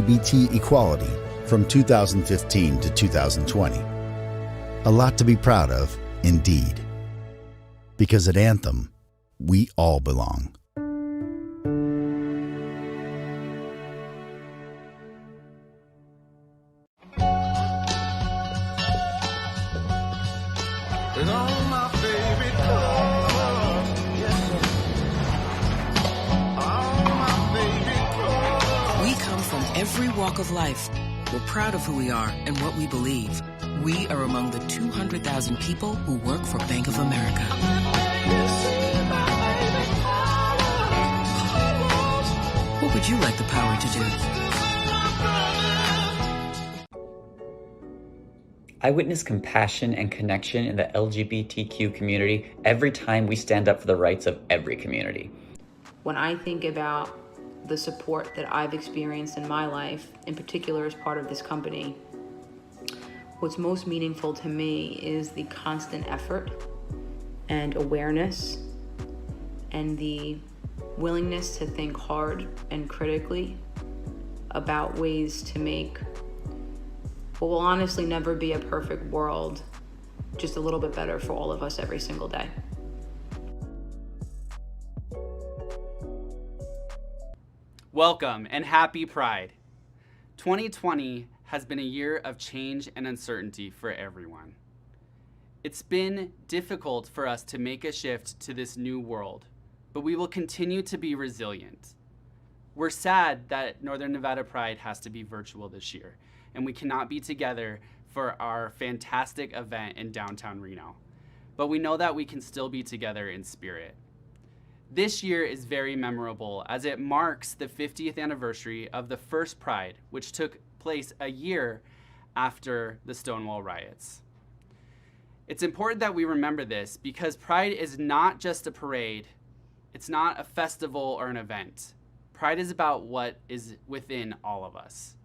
LGBT equality from 2015 to 2020. A lot to be proud of, indeed. Because at Anthem, we all belong. Every walk of life, we're proud of who we are and what we believe. We are among the 200,000 people who work for Bank of America. What would you like the power to do? I witness compassion and connection in the LGBTQ community every time we stand up for the rights of every community. When I think about the support that I've experienced in my life, in particular as part of this company, what's most meaningful to me is the constant effort and awareness and the willingness to think hard and critically about ways to make what will honestly never be a perfect world just a little bit better for all of us every single day. Welcome and happy Pride. 2020 has been a year of change and uncertainty for everyone. It's been difficult for us to make a shift to this new world, but we will continue to be resilient. We're sad that Northern Nevada Pride has to be virtual this year, and we cannot be together for our fantastic event in downtown Reno. But we know that we can still be together in spirit. This year is very memorable as it marks the 50th anniversary of the first Pride, which took place a year after the Stonewall riots. It's important that we remember this because Pride is not just a parade. It's not a festival or an event. Pride is about what is within all of us.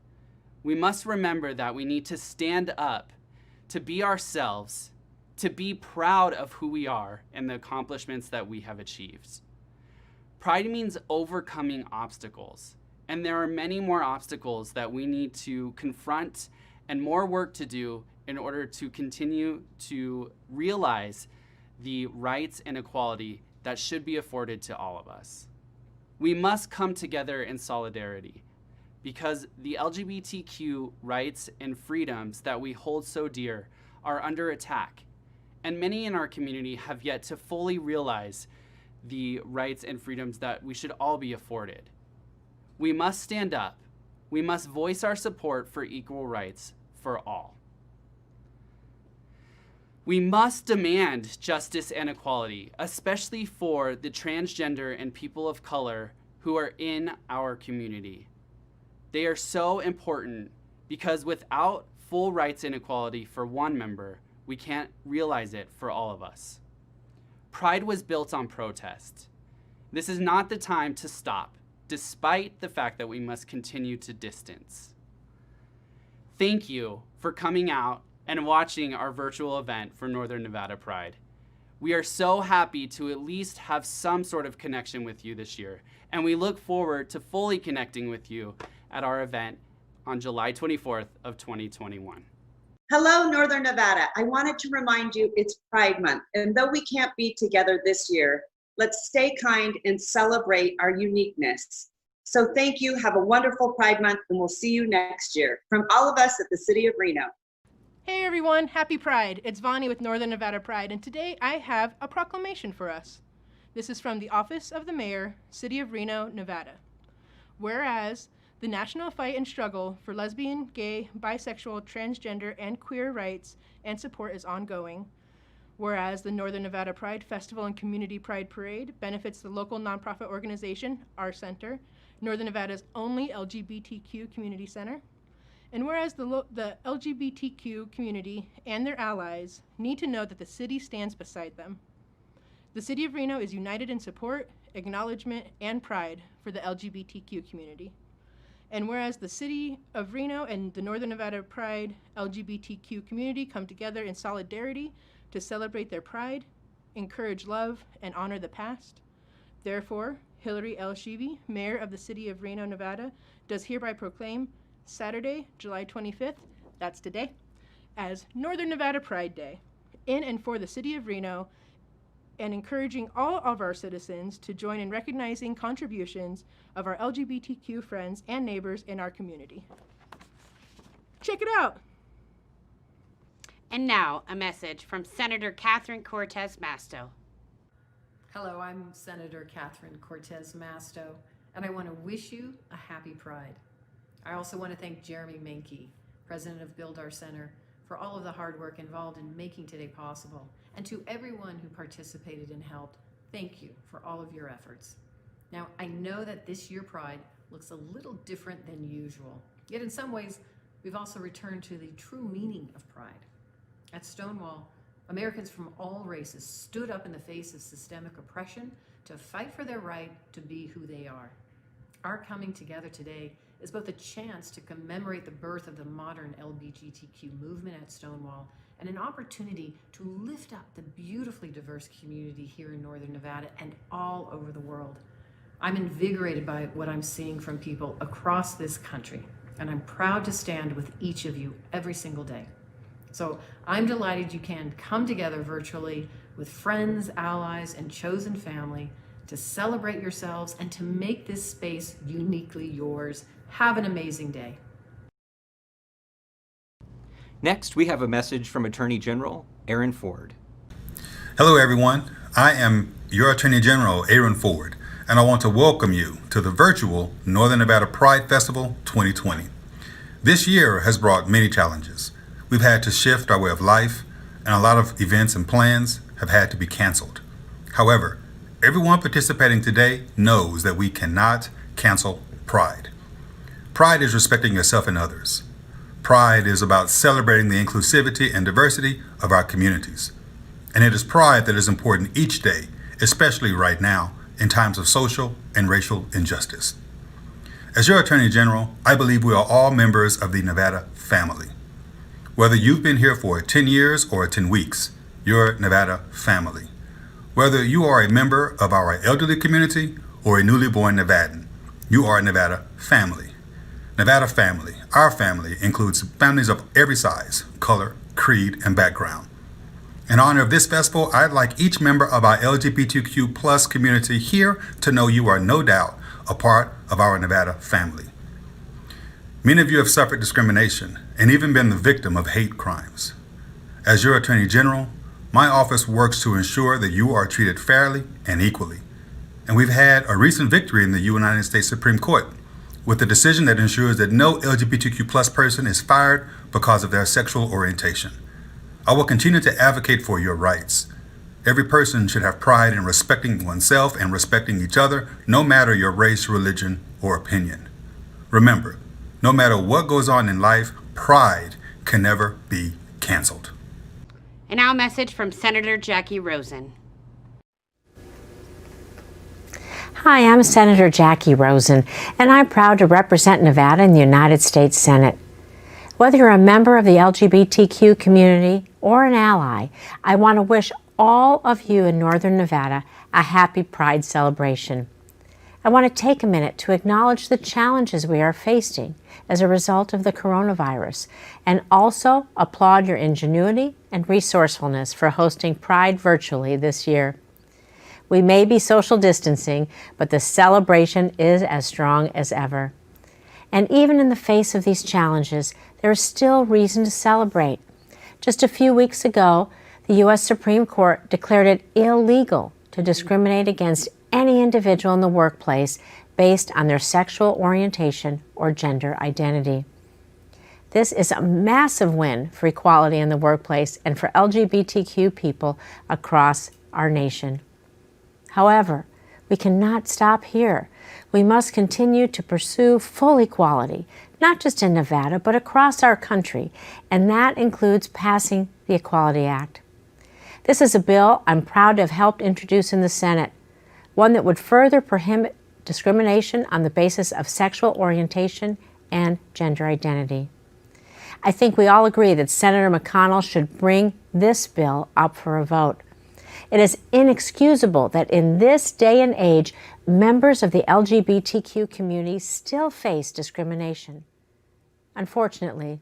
We must remember that we need to stand up, to be ourselves, to be proud of who we are and the accomplishments that we have achieved. Pride means overcoming obstacles, and there are many more obstacles that we need to confront and more work to do in order to continue to realize the rights and equality that should be afforded to all of us. We must come together in solidarity because the LGBTQ rights and freedoms that we hold so dear are under attack, and many in our community have yet to fully realize the rights and freedoms that we should all be afforded. We must stand up. We must voice our support for equal rights for all. We must demand justice and equality, especially for the transgender and people of color who are in our community. They are so important because without full rights and equality for one member, we can't realize it for all of us. Pride was built on protest. This is not the time to stop, despite the fact that we must continue to distance. Thank you for coming out and watching our virtual event for Northern Nevada Pride. We are so happy to at least have some sort of connection with you this year, and we look forward to fully connecting with you at our event on July 24th of 2021. Hello, Northern Nevada. I wanted to remind you it's Pride Month, and though we can't be together this year, let's stay kind and celebrate our uniqueness. So thank you, have a wonderful Pride Month, and we'll see you next year. From all of us at the City of Reno. Hey everyone, happy Pride. It's Vani with Northern Nevada Pride, and today I have a proclamation for us. This is from the Office of the Mayor, City of Reno, Nevada. Whereas, the national fight and struggle for lesbian, gay, bisexual, transgender, and queer rights and support is ongoing. Whereas the Northern Nevada Pride Festival and Community Pride Parade benefits the local nonprofit organization, our center, Northern Nevada's only LGBTQ community center. And whereas the LGBTQ community and their allies need to know that the city stands beside them. The City of Reno is united in support, acknowledgement, and pride for the LGBTQ community. And whereas the City of Reno and the Northern Nevada Pride LGBTQ community come together in solidarity to celebrate their pride, encourage love, and honor the past, therefore, Hillary L. Sheevy, Mayor of the City of Reno, Nevada, does hereby proclaim Saturday, July 25th, that's today, as Northern Nevada Pride Day, in and for the city of Reno, and encouraging all of our citizens to join in recognizing contributions of our LGBTQ friends and neighbors in our community. Check it out. And now, a message from Senator Catherine Cortez Masto. Hello, I'm Senator Catherine Cortez Masto, and I want to wish you a happy Pride. I also want to thank Jeremy Menke, president of Build Our Center, for all of the hard work involved in making today possible. And to everyone who participated and helped, thank you for all of your efforts. Now, I know that this year Pride looks a little different than usual, yet in some ways, we've also returned to the true meaning of Pride. At Stonewall, Americans from all races stood up in the face of systemic oppression to fight for their right to be who they are. Our coming together today is both a chance to commemorate the birth of the modern LGBTQ movement at Stonewall and an opportunity to lift up the beautifully diverse community here in Northern Nevada and all over the world. I'm invigorated by what I'm seeing from people across this country, and I'm proud to stand with each of you every single day. So I'm delighted you can come together virtually with friends, allies, and chosen family to celebrate yourselves and to make this space uniquely yours. Have an amazing day. Next, we have a message from Attorney General Aaron Ford. Hello, everyone. I am your Attorney General, Aaron Ford, and I want to welcome you to the virtual Northern Nevada Pride Festival 2020. This year has brought many challenges. We've had to shift our way of life, and a lot of events and plans have had to be canceled. However, everyone participating today knows that we cannot cancel Pride. Pride is respecting yourself and others. Pride is about celebrating the inclusivity and diversity of our communities. And it is pride that is important each day, especially right now, in times of social and racial injustice. As your Attorney General, I believe we are all members of the Nevada family. Whether you've been here for 10 years or 10 weeks, you're Nevada family. Whether you are a member of our elderly community or a newly born Nevadan, you are a Nevada family. Nevada family, our family, includes families of every size, color, creed, and background. In honor of this festival, I'd like each member of our LGBTQ plus community here to know you are no doubt a part of our Nevada family. Many of you have suffered discrimination and even been the victim of hate crimes. As your Attorney General, my office works to ensure that you are treated fairly and equally. And we've had a recent victory in the United States Supreme Court with a decision that ensures that no LGBTQ plus person is fired because of their sexual orientation. I will continue to advocate for your rights. Every person should have pride in respecting oneself and respecting each other, no matter your race, religion, or opinion. Remember, no matter what goes on in life, pride can never be canceled. And now a message from Senator Jackie Rosen. Hi, I'm Senator Jackie Rosen, and I'm proud to represent Nevada in the United States Senate. Whether you're a member of the LGBTQ community or an ally, I want to wish all of you in Northern Nevada a happy Pride celebration. I want to take a minute to acknowledge the challenges we are facing as a result of the coronavirus, and also applaud your ingenuity and resourcefulness for hosting Pride virtually this year. We may be social distancing, but the celebration is as strong as ever. And even in the face of these challenges, there is still reason to celebrate. Just a few weeks ago, the U.S. Supreme Court declared it illegal to discriminate against any individual in the workplace based on their sexual orientation or gender identity. This is a massive win for equality in the workplace and for LGBTQ people across our nation. However, we cannot stop here. We must continue to pursue full equality, not just in Nevada, but across our country, and that includes passing the Equality Act. This is a bill I'm proud to have helped introduce in the Senate, one that would further prohibit discrimination on the basis of sexual orientation and gender identity. I think we all agree that Senator McConnell should bring this bill up for a vote. It is inexcusable that in this day and age, members of the LGBTQ community still face discrimination. Unfortunately,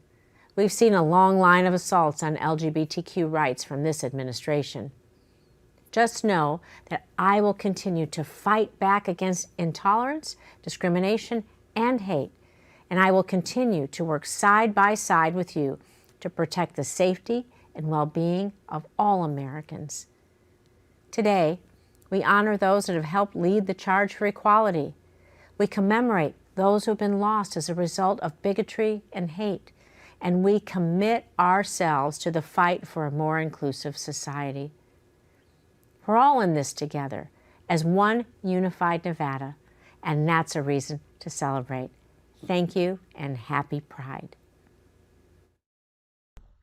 we've seen a long line of assaults on LGBTQ rights from this administration. Just know that I will continue to fight back against intolerance, discrimination, and hate, and I will continue to work side by side with you to protect the safety and well-being of all Americans. Today, we honor those that have helped lead the charge for equality. We commemorate those who have been lost as a result of bigotry and hate, and we commit ourselves to the fight for a more inclusive society. We're all in this together as one unified Nevada, and that's a reason to celebrate. Thank you and happy Pride.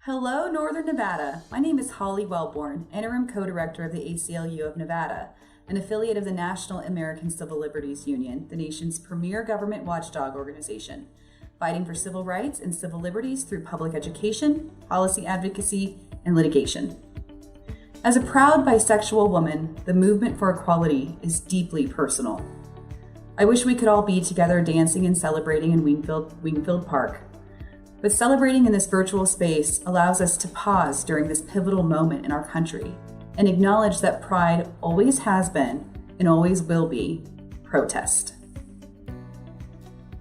Hello, Northern Nevada. My name is Holly Wellborn, Interim Co-Director of the ACLU of Nevada, an affiliate of the National American Civil Liberties Union, the nation's premier government watchdog organization, fighting for civil rights and civil liberties through public education, policy advocacy, and litigation. As a proud bisexual woman, the movement for equality is deeply personal. I wish we could all be together dancing and celebrating in Wingfield Park. But celebrating in this virtual space allows us to pause during this pivotal moment in our country and acknowledge that pride always has been and always will be protest.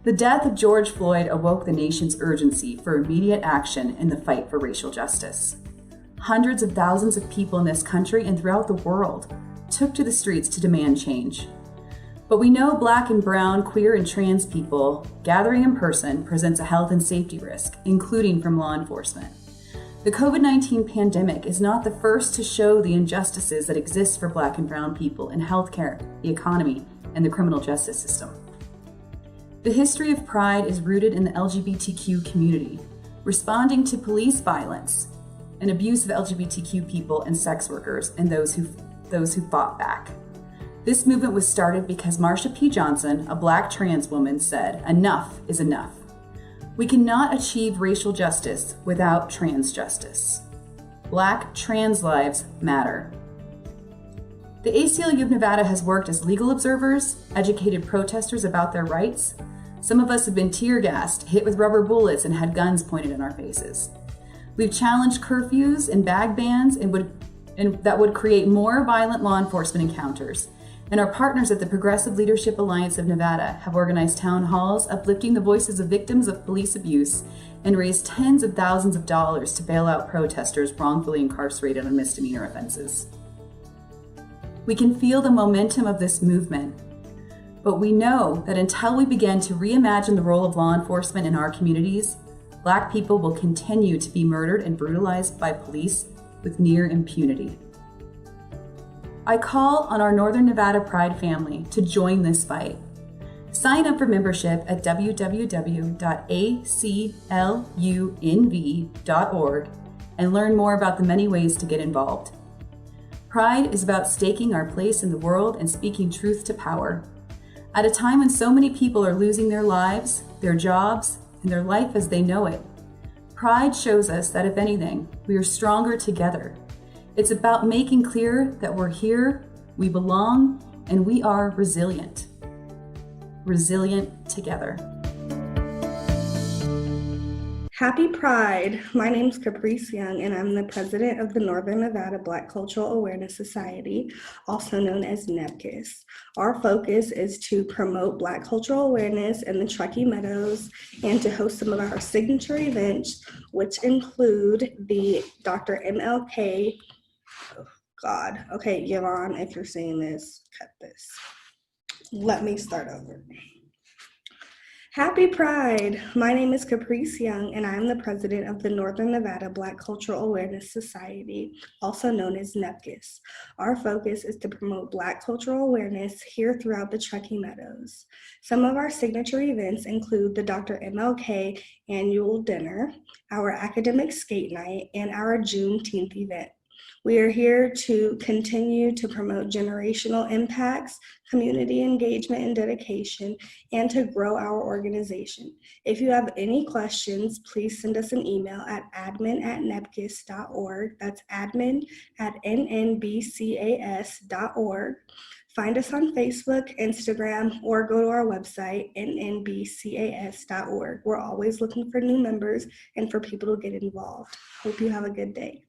The death of George Floyd awoke the nation's urgency for immediate action in the fight for racial justice. Hundreds of thousands of people in this country and throughout the world took to the streets to demand change. But we know Black and brown, queer, and trans people gathering in person presents a health and safety risk, including from law enforcement. The COVID-19 pandemic is not the first to show the injustices that exist for Black and brown people in healthcare, the economy, and the criminal justice system. The history of Pride is rooted in the LGBTQ community, responding to police violence and abuse of LGBTQ people and sex workers and those who fought back. This movement was started because Marsha P. Johnson, a Black trans woman, said, "Enough is enough. We cannot achieve racial justice without trans justice. Black trans lives matter." The ACLU of Nevada has worked as legal observers, educated protesters about their rights. Some of us have been tear gassed, hit with rubber bullets, and had guns pointed in our faces. We've challenged curfews and bag bans that would create more violent law enforcement encounters. And our partners at the Progressive Leadership Alliance of Nevada have organized town halls, uplifting the voices of victims of police abuse, and raised tens of thousands of dollars to bail out protesters wrongfully incarcerated on misdemeanor offenses. We can feel the momentum of this movement, but we know that until we begin to reimagine the role of law enforcement in our communities, Black people will continue to be murdered and brutalized by police with near impunity. I call on our Northern Nevada Pride family to join this fight. Sign up for membership at www.aclunv.org and learn more about the many ways to get involved. Pride is about staking our place in the world and speaking truth to power. At a time when so many people are losing their lives, their jobs, and their life as they know it, Pride shows us that, if anything, we are stronger together. It's about making clear that we're here, we belong, and we are resilient. Resilient together. Happy Pride. My name is Caprice Young, and I'm the president of the Northern Nevada Black Cultural Awareness Society, also known as NEBCUS. Our focus is to promote Black cultural awareness in the Truckee Meadows and to host some of our signature events, which include the Dr. MLK. Oh, God. Okay, Yvonne, if you're seeing this, cut this. Let me start over. Happy Pride! My name is Caprice Young, and I am the president of the Northern Nevada Black Cultural Awareness Society, also known as NEBCUS. Our focus is to promote Black cultural awareness here throughout the Truckee Meadows. Some of our signature events include the Dr. MLK Annual Dinner, our Academic Skate Night, and our Juneteenth event. We are here to continue to promote generational impacts, community engagement and dedication, and to grow our organization. If you have any questions, please send us an email at admin@nebcus.org. That's admin@nnbcas.org. Find us on Facebook, Instagram, or go to our website, nnbcas.org. We're always looking for new members and for people to get involved. Hope you have a good day.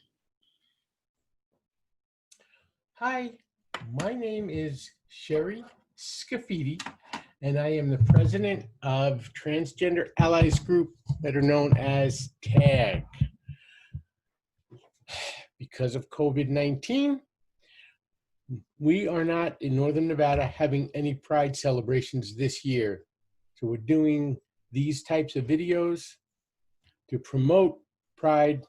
Hi, my name is Sherry Scafidi, and I am the president of Transgender Allies Group, better known as TAG. Because of COVID-19, we are not in Northern Nevada having any Pride celebrations this year. So we're doing these types of videos to promote Pride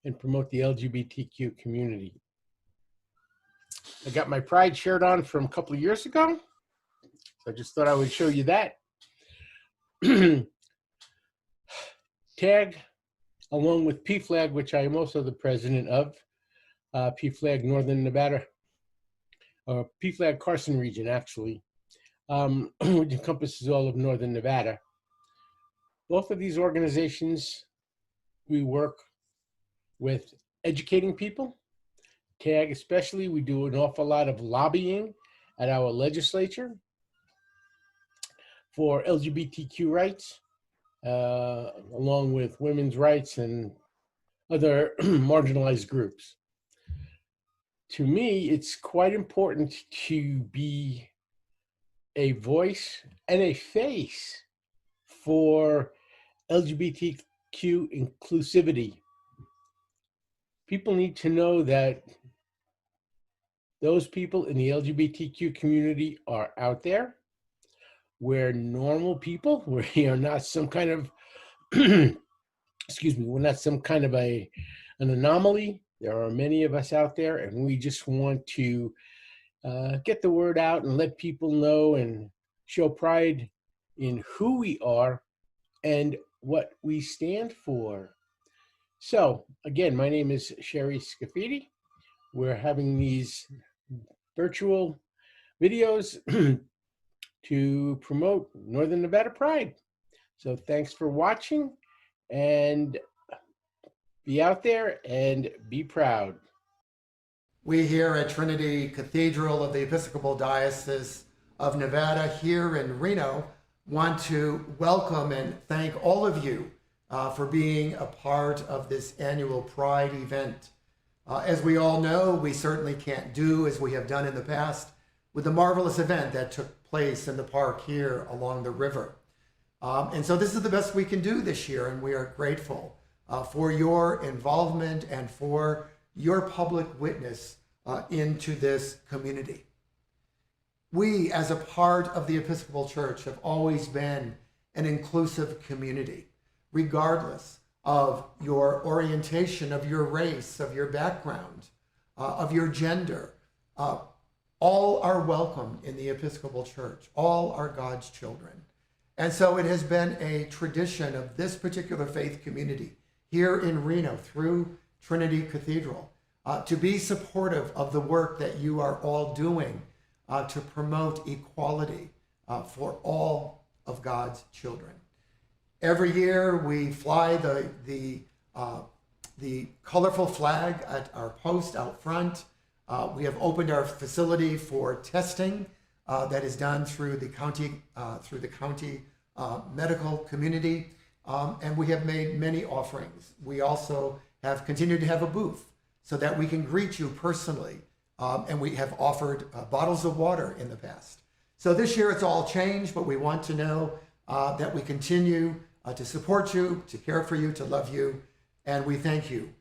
and promote the LGBTQ community. I got my Pride shirt on from a couple of years ago, so I just thought I would show you that. TAG, along with PFLAG, which I am also the president of, PFLAG Northern Nevada, or PFLAG Carson region, actually, which encompasses all of Northern Nevada. Both of these organizations, we work with educating people. TAG especially, we do an awful lot of lobbying at our legislature for LGBTQ rights, along with women's rights and other marginalized groups. To me, it's quite important to be a voice and a face for LGBTQ inclusivity. People need to know that those people in the LGBTQ community are out there. We're normal people. We are not some kind of, excuse me, we're not some kind of an anomaly. There are many of us out there, and we just want to get the word out and let people know and show pride in who we are and what we stand for. So, again, my name is Sherry Scafidi. We're having these virtual videos to promote Northern Nevada Pride. So thanks for watching, and be out there and be proud. We here at Trinity Cathedral of the Episcopal Diocese of Nevada here in Reno want to welcome and thank all of you for being a part of this annual Pride event. As we all know, we certainly can't do as we have done in the past with the marvelous event that took place in the park here along the river. And so this is the best we can do this year, and we are grateful for your involvement and for your public witness into this community. We, as a part of the Episcopal Church, have always been an inclusive community, regardless of your orientation, of your race, of your background, of your gender. All are welcome in the Episcopal Church. All are God's children. And so it has been a tradition of this particular faith community here in Reno through Trinity Cathedral to be supportive of the work that you are all doing to promote equality for all of God's children. Every year we fly the colorful flag at our post out front. We have opened our facility for testing that is done through the county medical community, and we have made many offerings. We also have continued to have a booth so that we can greet you personally, and we have offered bottles of water in the past. So this year it's all changed, but we want to know that we continue to support you, to care for you, to love you, and we thank you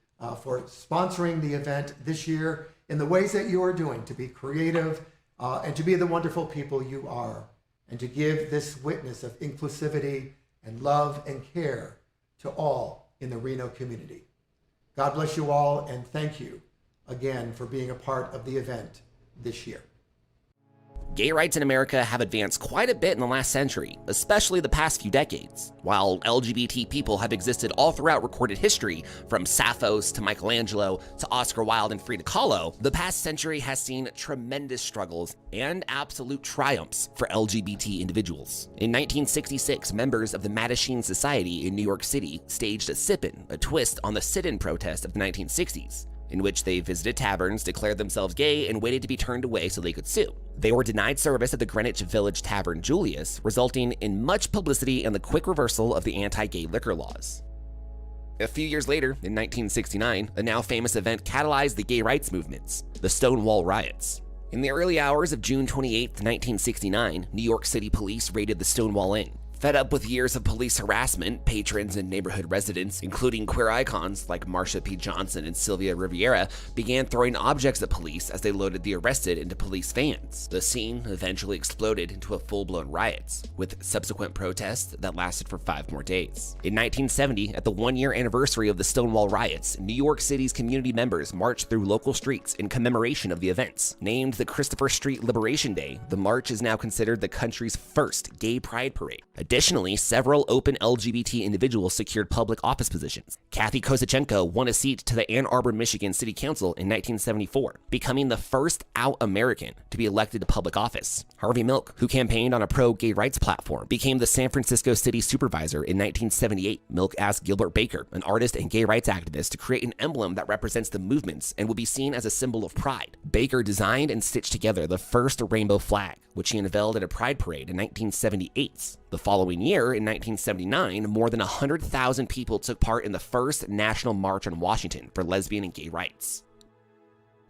for sponsoring the event this year in the ways that you are doing, to be creative and to be the wonderful people you are, and to give this witness of inclusivity and love and care to all in the Reno community. God bless you all, and thank you again for being a part of the event this year. Gay rights in America have advanced quite a bit in the last century, especially the past few decades. While LGBT people have existed all throughout recorded history, from Sappho's to Michelangelo to Oscar Wilde and Frida Kahlo, the past century has seen tremendous struggles and absolute triumphs for LGBT individuals. In 1966, members of the Mattachine Society in New York City staged a sit-in, a twist on the sit-in protest of the 1960s. in which they visited taverns, declared themselves gay, and waited to be turned away so they could sue. They were denied service at the Greenwich Village Tavern Julius, resulting in much publicity and the quick reversal of the anti-gay liquor laws. A few years later, in 1969, a now famous event catalyzed the gay rights movements, the Stonewall Riots. In the early hours of June 28, 1969, New York City police raided the Stonewall Inn. Fed up with years of police harassment, patrons and neighborhood residents, including queer icons like Marsha P. Johnson and Sylvia Riviera, began throwing objects at police as they loaded the arrested into police vans. The scene eventually exploded into a full-blown riot, with subsequent protests that lasted for 5 more days. In 1970, at the 1-year anniversary of the Stonewall Riots, New York City's community members marched through local streets in commemoration of the events. Named the Christopher Street Liberation Day, the march is now considered the country's first gay pride parade. Additionally, several open LGBT individuals secured public office positions. Kathy Kozachenko won a seat to the Ann Arbor, Michigan City Council in 1974, becoming the first out American to be elected to public office. Harvey Milk, who campaigned on a pro-gay rights platform, became the San Francisco City Supervisor in 1978. Milk asked Gilbert Baker, an artist and gay rights activist, to create an emblem that represents the movements and will be seen as a symbol of pride. Baker designed and stitched together the first rainbow flag, which he unveiled at a pride parade in 1978. The following year, in 1979, more than 100,000 people took part in the first National March on Washington for lesbian and gay rights.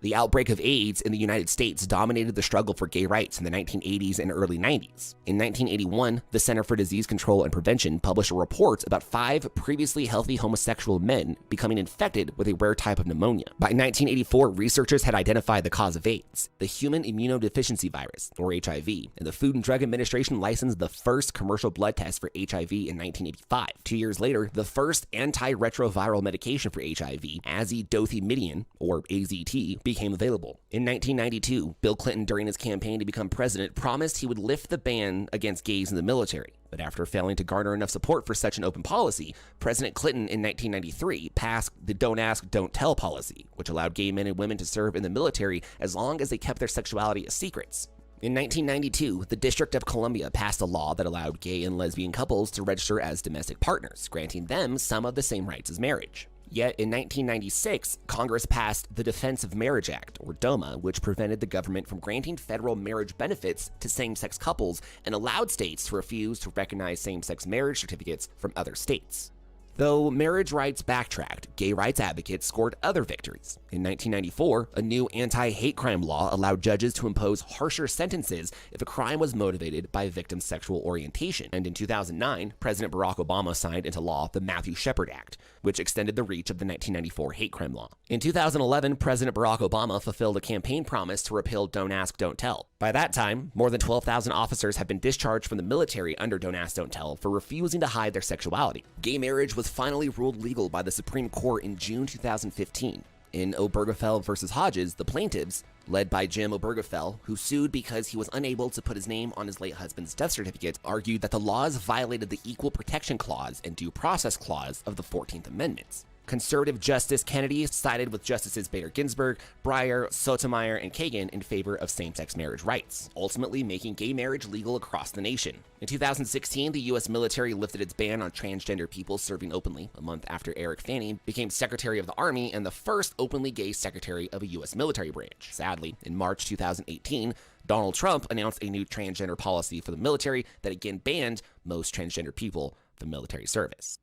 The outbreak of AIDS in the United States dominated the struggle for gay rights in the 1980s and early 90s. In 1981, the Center for Disease Control and Prevention published a report about 5 previously healthy homosexual men becoming infected with a rare type of pneumonia. By 1984, researchers had identified the cause of AIDS, the human immunodeficiency virus, or HIV, and the Food and Drug Administration licensed the first commercial blood test for HIV in 1985. 2 years later, the first antiretroviral medication for HIV, azithromycin, or AZT, became available. In 1992, Bill Clinton, during his campaign to become president, promised he would lift the ban against gays in the military. But after failing to garner enough support for such an open policy, President Clinton in 1993 passed the Don't Ask, Don't Tell policy, which allowed gay men and women to serve in the military as long as they kept their sexuality as secrets. In 1992, the District of Columbia passed a law that allowed gay and lesbian couples to register as domestic partners, granting them some of the same rights as marriage. Yet in 1996, Congress passed the Defense of Marriage Act, or DOMA, which prevented the government from granting federal marriage benefits to same-sex couples and allowed states to refuse to recognize same-sex marriage certificates from other states. Though marriage rights backtracked, gay rights advocates scored other victories. In 1994, a new anti-hate crime law allowed judges to impose harsher sentences if a crime was motivated by a victim's sexual orientation. And in 2009, President Barack Obama signed into law the Matthew Shepard Act, which extended the reach of the 1994 hate crime law. In 2011, President Barack Obama fulfilled a campaign promise to repeal Don't Ask, Don't Tell. By that time, more than 12,000 officers have been discharged from the military under Don't Ask, Don't Tell for refusing to hide their sexuality. Gay marriage was finally ruled legal by the Supreme Court in June 2015. In Obergefell versus Hodges, the plaintiffs, led by Jim Obergefell, who sued because he was unable to put his name on his late husband's death certificate, argued that the laws violated the Equal Protection Clause and Due Process Clause of the 14th Amendment. Conservative Justice Kennedy sided with Justices Bader Ginsburg, Breyer, Sotomayor, and Kagan in favor of same-sex marriage rights, ultimately making gay marriage legal across the nation. In 2016, the U.S. military lifted its ban on transgender people serving openly, a month after Eric Fanning became Secretary of the Army and the first openly gay Secretary of a U.S. military branch. Sadly, in March 2018, Donald Trump announced a new transgender policy for the military that again banned most transgender people from military service.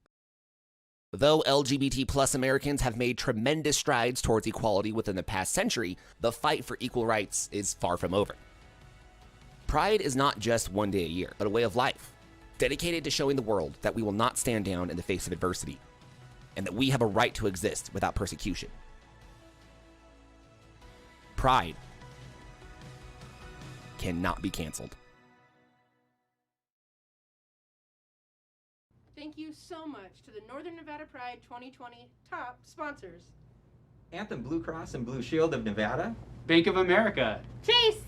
Though LGBT+ Americans have made tremendous strides towards equality within the past century, the fight for equal rights is far from over. Pride is not just one day a year, but a way of life, dedicated to showing the world that we will not stand down in the face of adversity, and that we have a right to exist without persecution. Pride cannot be canceled. Thank you so much to the Northern Nevada Pride 2020 top sponsors. Anthem Blue Cross and Blue Shield of Nevada. Bank of America. Chase.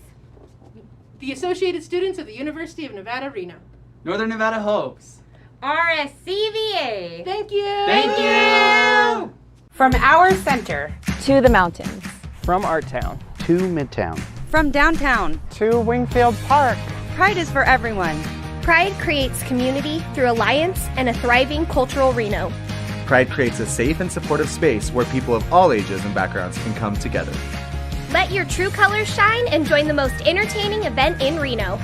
The Associated Students of the University of Nevada, Reno. Northern Nevada Hopes. RSCVA. Thank you. Thank you. From our center to the mountains. From Art Town to Midtown. From downtown to Wingfield Park. Pride is for everyone. Pride creates community through alliance and a thriving cultural Reno. Pride creates a safe and supportive space where people of all ages and backgrounds can come together. Let your true colors shine and join the most entertaining event in Reno.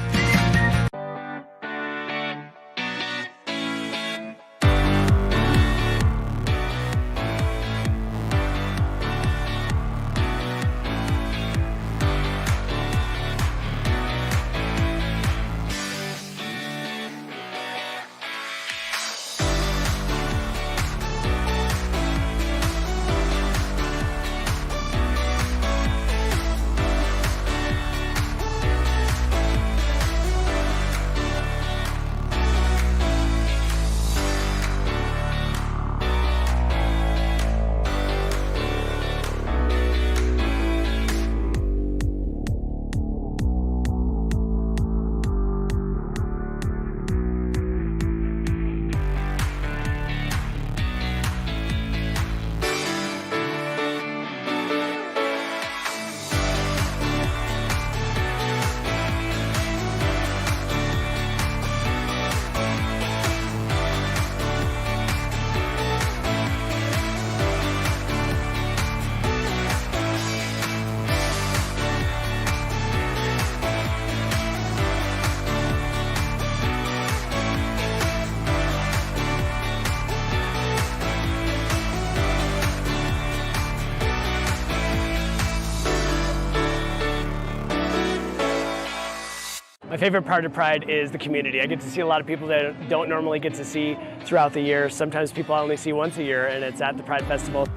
My favorite part of Pride is the community. I get to see a lot of people that I don't normally get to see throughout the year. Sometimes people I only see once a year, and it's at the Pride Festival.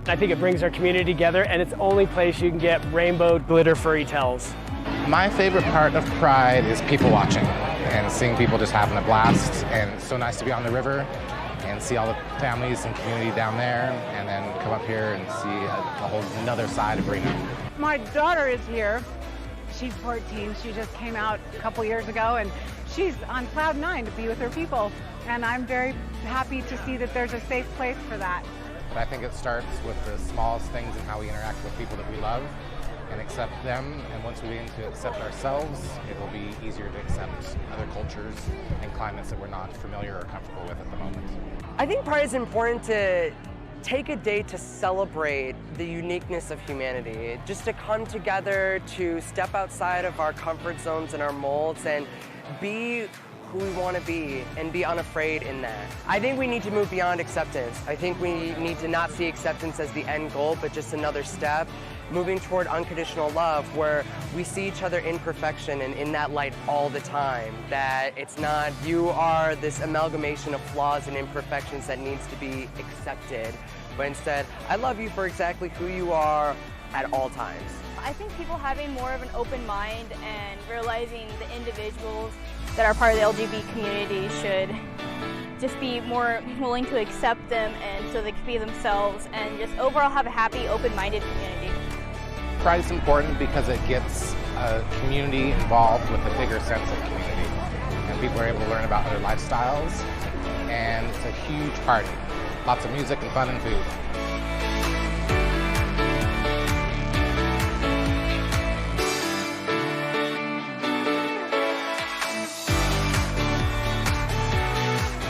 I think it brings our community together, and it's the only place you can get rainbow glitter furry tails. My favorite part of Pride is people watching and seeing people just having a blast. And it's so nice to be on the river and see all the families and community down there, and then come up here and see a whole another side of Reno. My daughter is here. She's 14. She just came out a couple years ago, and she's on cloud 9 to be with her people. And I'm very happy to see that there's a safe place for that. But I think it starts with the smallest things and how we interact with people that we love and accept them. And once we begin to accept ourselves, it will be easier to accept other cultures and climates that we're not familiar or comfortable with at the moment. I think Pride is important to take a day to celebrate the uniqueness of humanity, just to come together, to step outside of our comfort zones and our molds and be who we want to be and be unafraid in that. I think we need to move beyond acceptance. I think we need to not see acceptance as the end goal, but just another step, moving toward unconditional love where we see each other in perfection and in that light all the time, that it's not you are this amalgamation of flaws and imperfections that needs to be accepted, but instead, I love you for exactly who you are at all times. I think people having more of an open mind and realizing the individuals that are part of the LGBT community should just be more willing to accept them and so they can be themselves and just overall have a happy, open-minded community. Pride is important because it gets a community involved with a bigger sense of community. And people are able to learn about other lifestyles, and it's a huge party. Lots of music and fun and food.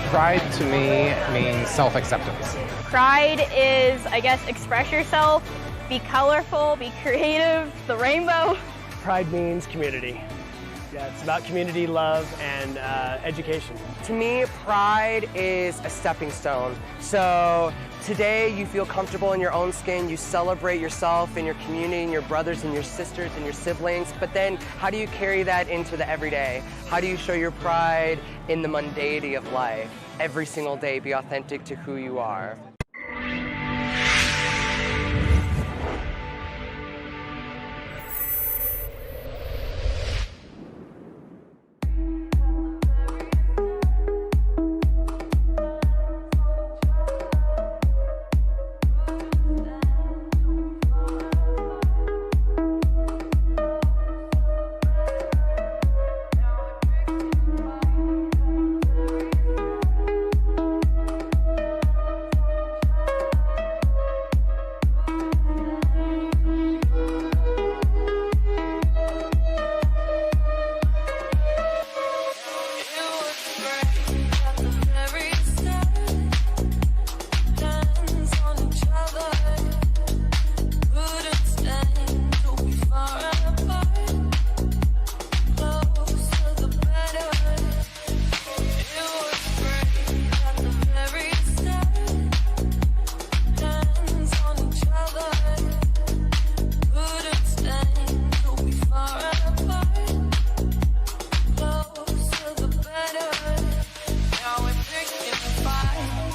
Pride to me means self-acceptance. Pride is, I guess, express yourself, be colorful, be creative, the rainbow. Pride means community. Yeah, it's about community, love, and education. To me, Pride is a stepping stone. So today you feel comfortable in your own skin, you celebrate yourself and your community and your brothers and your sisters and your siblings, but then how do you carry that into the everyday? How do you show your pride in the mundanity of life? Every single day, be authentic to who you are.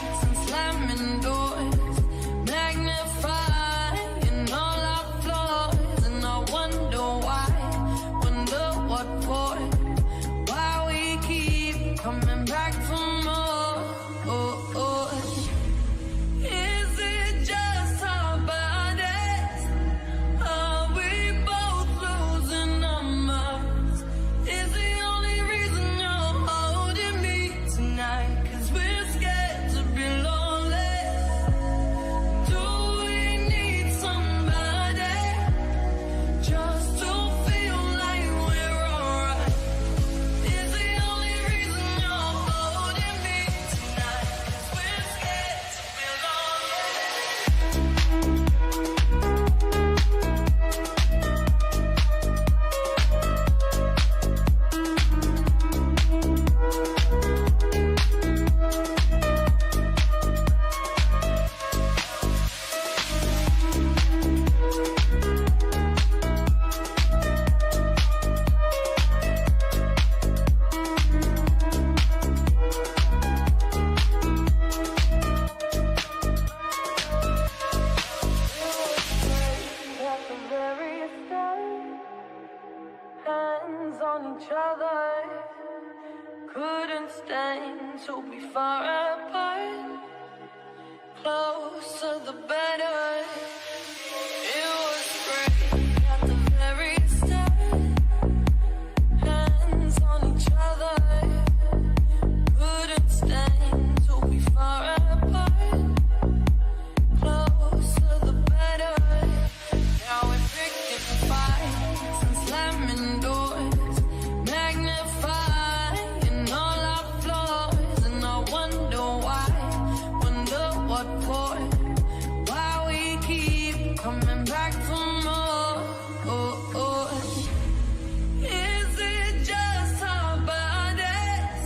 and slamming doors, magnifying all our flaws, and I wonder why, wonder what for, why we keep coming back for more. Is it just our bodies? Are we both losing our minds? Is the only reason you're holding me tonight 'cause we're scared to be lonely? Do we need somebody just to feel like we're alright? Is the only reason you're holding me tonight 'cause we're scared to be lonely? At the very start, hands on each other, couldn't stand to be far apart. Closer the better. It was great at the very start, hands on each other, couldn't stand to be far apart. Closer the better. Now we're picking fights and slamming doors, magnifying all our flaws, and I wonder why, wonder what for, why we keep coming back for more. Is it just our bodies?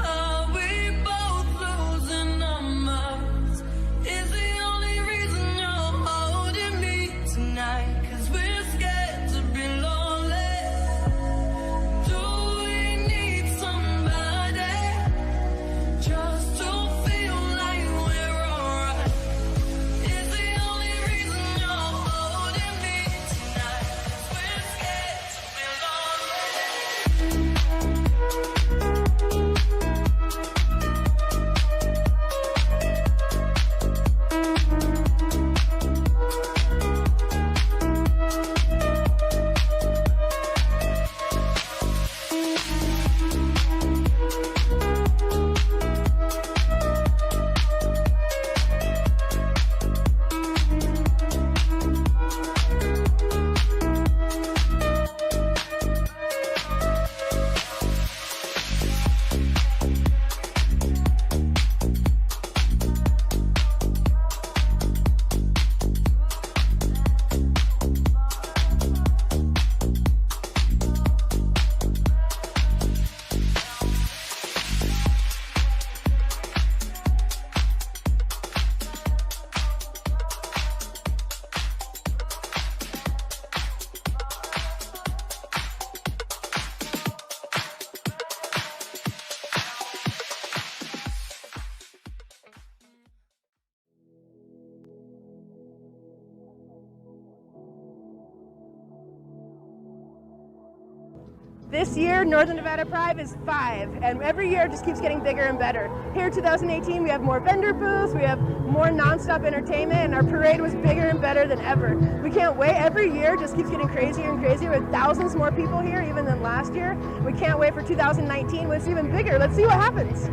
Are we both losing our minds? Is the only reason you're holding me tonight 'cause we're scared to be lonely? Do we need somebody just to feel like we're alright? Is the only reason you're holding me tonight 'cause we're scared to be lonely? This year, Northern Nevada Pride is 5, and every year it just keeps getting bigger and better. Here 2018, we have more vendor booths, we have more nonstop entertainment, and our parade was bigger and better than ever. We can't wait. Every year just keeps getting crazier and crazier with thousands more people here even than last year. We can't wait for 2019 when it's even bigger. Let's see what happens.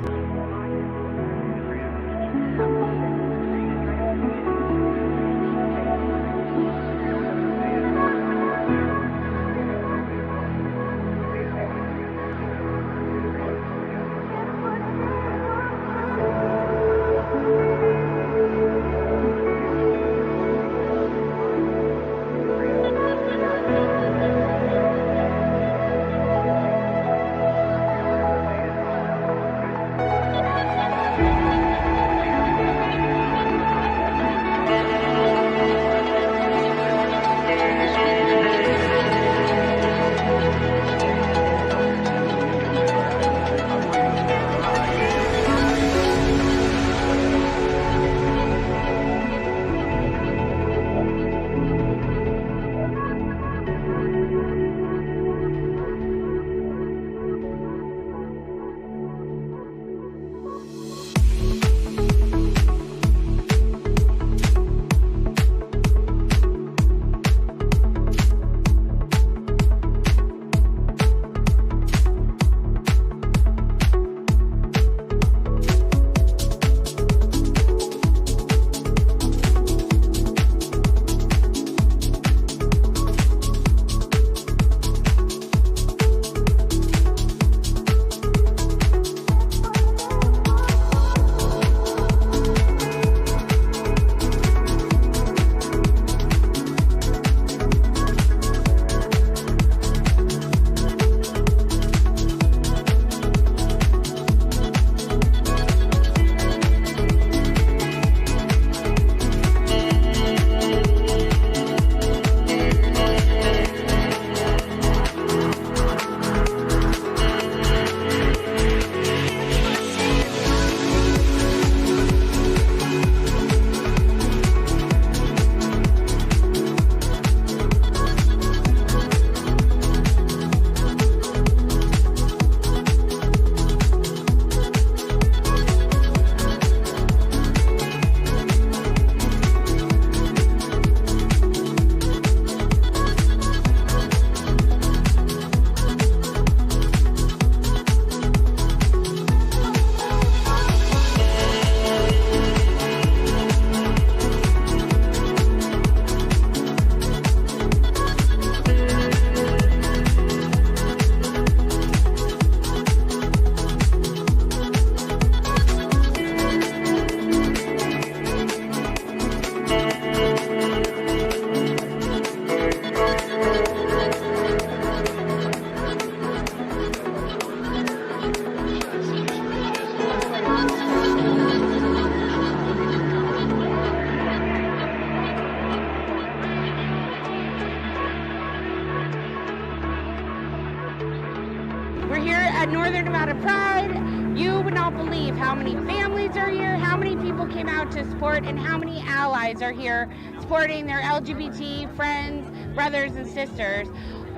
at Northern Nevada Pride, you would not believe how many families are here, how many people came out to support, and how many allies are here supporting their LGBT friends, brothers, and sisters.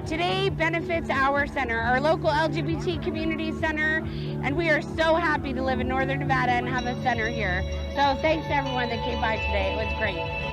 Today benefits our center, our local LGBT community center, and we are so happy to live in Northern Nevada and have a center here. So thanks to everyone that came by today. It was great.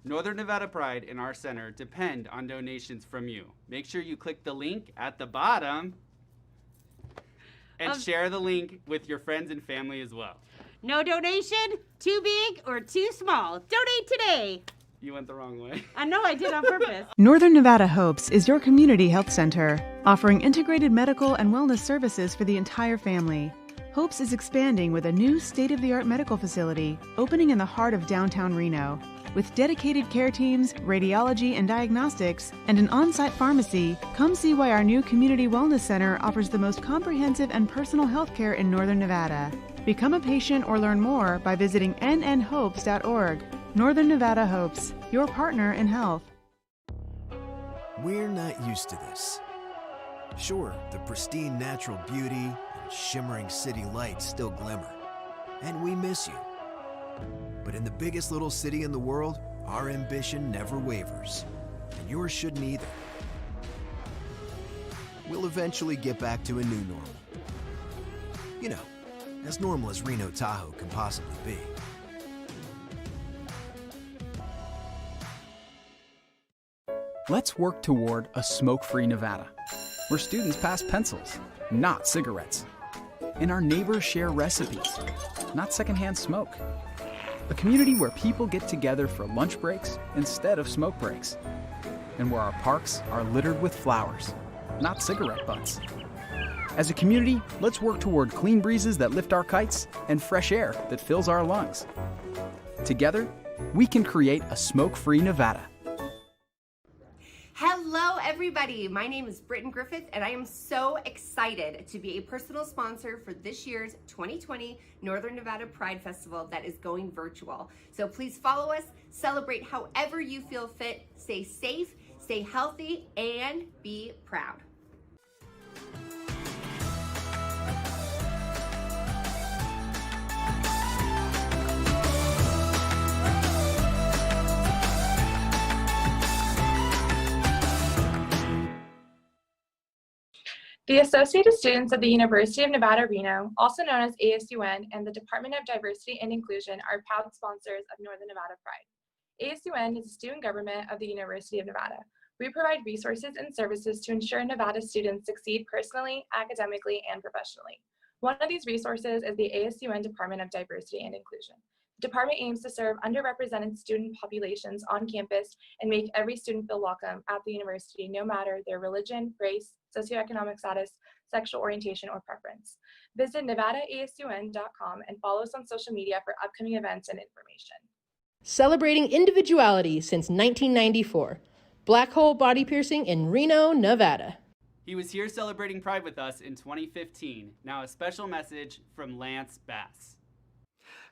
Northern Nevada Pride and our center depend on donations from you. Make sure you click the link at the bottom and share the link with your friends and family as well. No donation, too big or too small. Donate today. You went the wrong way. I know I did on purpose. Northern Nevada Hopes is your community health center, offering integrated medical and wellness services for the entire family. Hopes is expanding with a new state-of-the-art medical facility opening in the heart of downtown Reno. With dedicated care teams, radiology and diagnostics, and an on-site pharmacy, come see why our new Community Wellness Center offers the most comprehensive and personal health care in Northern Nevada. Become a patient or learn more by visiting nnhopes.org. Northern Nevada Hopes, your partner in health. We're not used to this. Sure, the pristine natural beauty and shimmering city lights still glimmer, and we miss you. But in the biggest little city in the world, our ambition never wavers, and yours shouldn't either. We'll eventually get back to a new normal. You know, as normal as Reno Tahoe can possibly be. Let's work toward a smoke-free Nevada, where students pass pencils, not cigarettes, and our neighbors share recipes, not secondhand smoke. A community where people get together for lunch breaks instead of smoke breaks, and where our parks are littered with flowers, not cigarette butts. As a community, let's work toward clean breezes that lift our kites and fresh air that fills our lungs. Together, we can create a smoke-free Nevada. Hello everybody, my name is Britton Griffith and I am so excited to be a personal sponsor for this year's 2020 Northern Nevada Pride Festival that is going virtual. So please follow us, celebrate however you feel fit, stay safe, stay healthy, and be proud. The Associated Students of the University of Nevada, Reno, also known as ASUN, and the Department of Diversity and Inclusion are proud sponsors of Northern Nevada Pride. ASUN is a student government of the University of Nevada. We provide resources and services to ensure Nevada students succeed personally, academically, and professionally. One of these resources is the ASUN Department of Diversity and Inclusion. The department aims to serve underrepresented student populations on campus and make every student feel welcome at the university, no matter their religion, race, socioeconomic status, sexual orientation, or preference. Visit nevadaasun.com and follow us on social media for upcoming events and information. Celebrating individuality since 1994. Black hole body piercing in Reno, Nevada. He was here celebrating Pride with us in 2015. Now a special message from Lance Bass.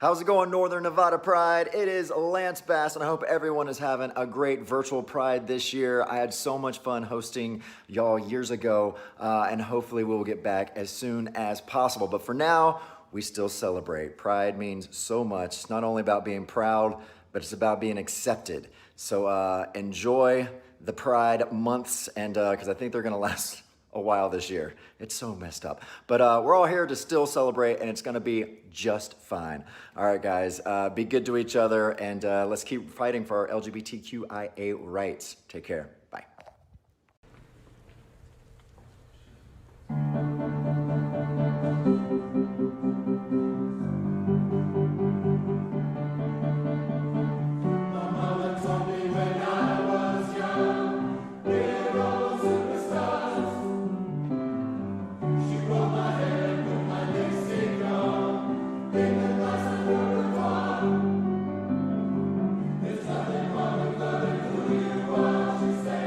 How's it going, Northern Nevada Pride? It is Lance Bass, and I hope everyone is having a great virtual Pride this year. I had so much fun hosting y'all years ago, and hopefully we'll get back as soon as possible. But for now, we still celebrate. Pride means so much. It's not only about being proud, but it's about being accepted. So enjoy the Pride months, and because I think they're gonna last a while this year. It's so messed up. But we're all here to still celebrate, and it's gonna be just fine. All right, guys, be good to each other, and let's keep fighting for our LGBTQIA rights. Take care. Bye. She said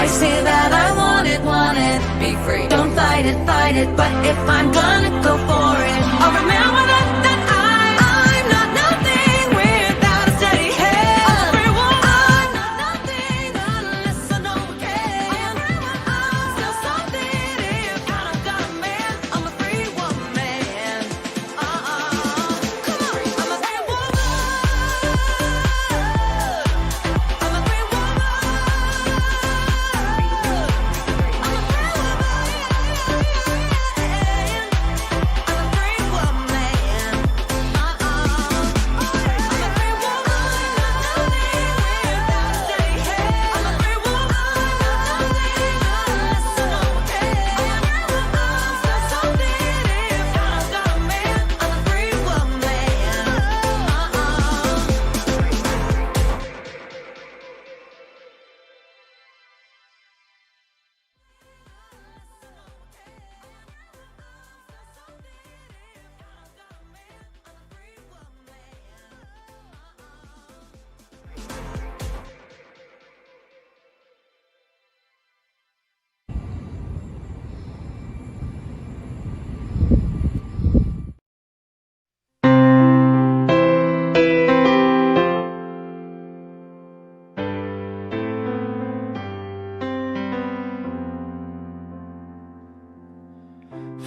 I say that I want it, be free. Don't fight it, but if I'm gonna go for it, I'll remember that I'm not nothing without a steady hand. I'm a free woman. I'm not nothing unless I know I can. I'm still something if I don't got a man. I'm a free woman. Come on, I'm a free woman. I'm a free woman.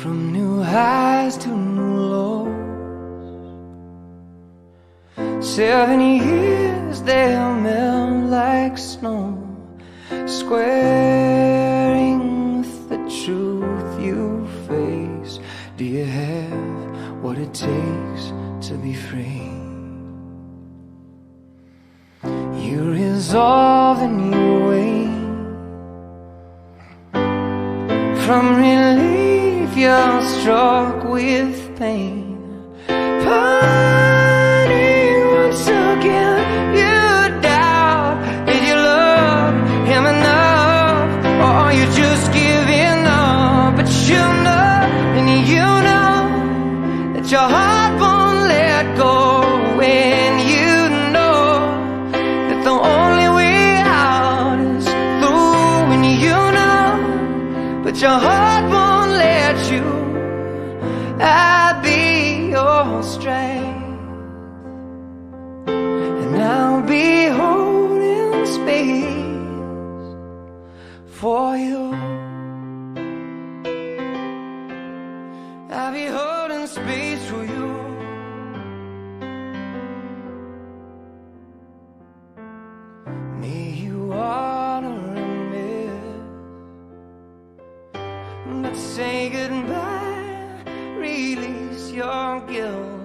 From new highs to new lows, 7 years they'll melt like snow, squaring with the truth you face. Do you have what it takes to be free? You resolve and you wait. From relief you're struck with pain. Burning once again, you doubt. Did you love him enough, or are you just giving up? But you know, and you know that your heart won't let go. When you know that the only way out is through. When you know, but your heart won't let you. I'll be your strength, and I'll be holding space for you. I'll be holding space for you. May you honor and miss, but say goodbye, release your guilt.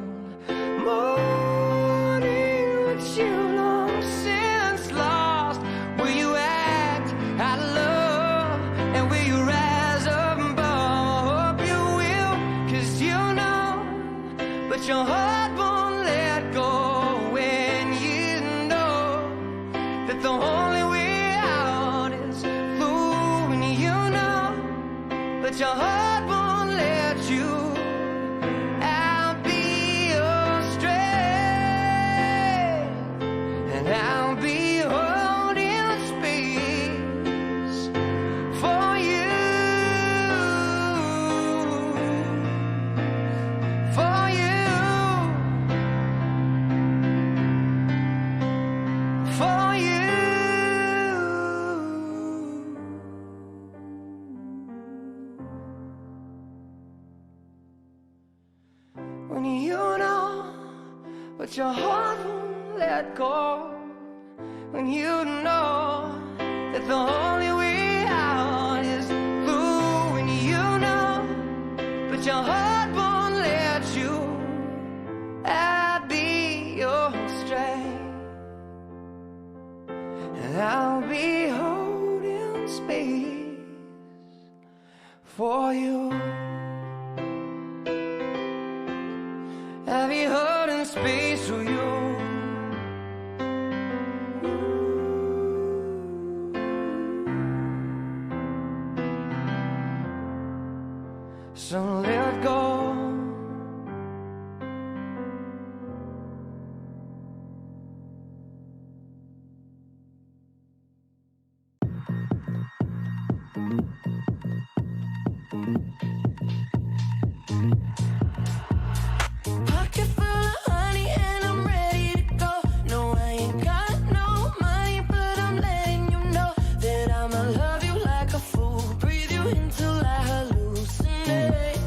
Mourning what you long since lost. Will you act out of love, and will you rise up above? Hope you will, 'cause you know, but your heart won't let go. When you know that the only way out is through. When you know, but your heart won't let you. I'll be your strength, and I'll be holding space for you, for you, for you. When you know, but your heart won't let go. When you know that the only way out is through. When you know, but your heart won't let you. I'll be your strength, and I'll be holding space for you. I'll be holding space for you. So let go. Pocket full of honey and I'm ready to go. No, I ain't got no money, but I'm letting you know that I'ma love you like a fool. Breathe you until I hallucinate.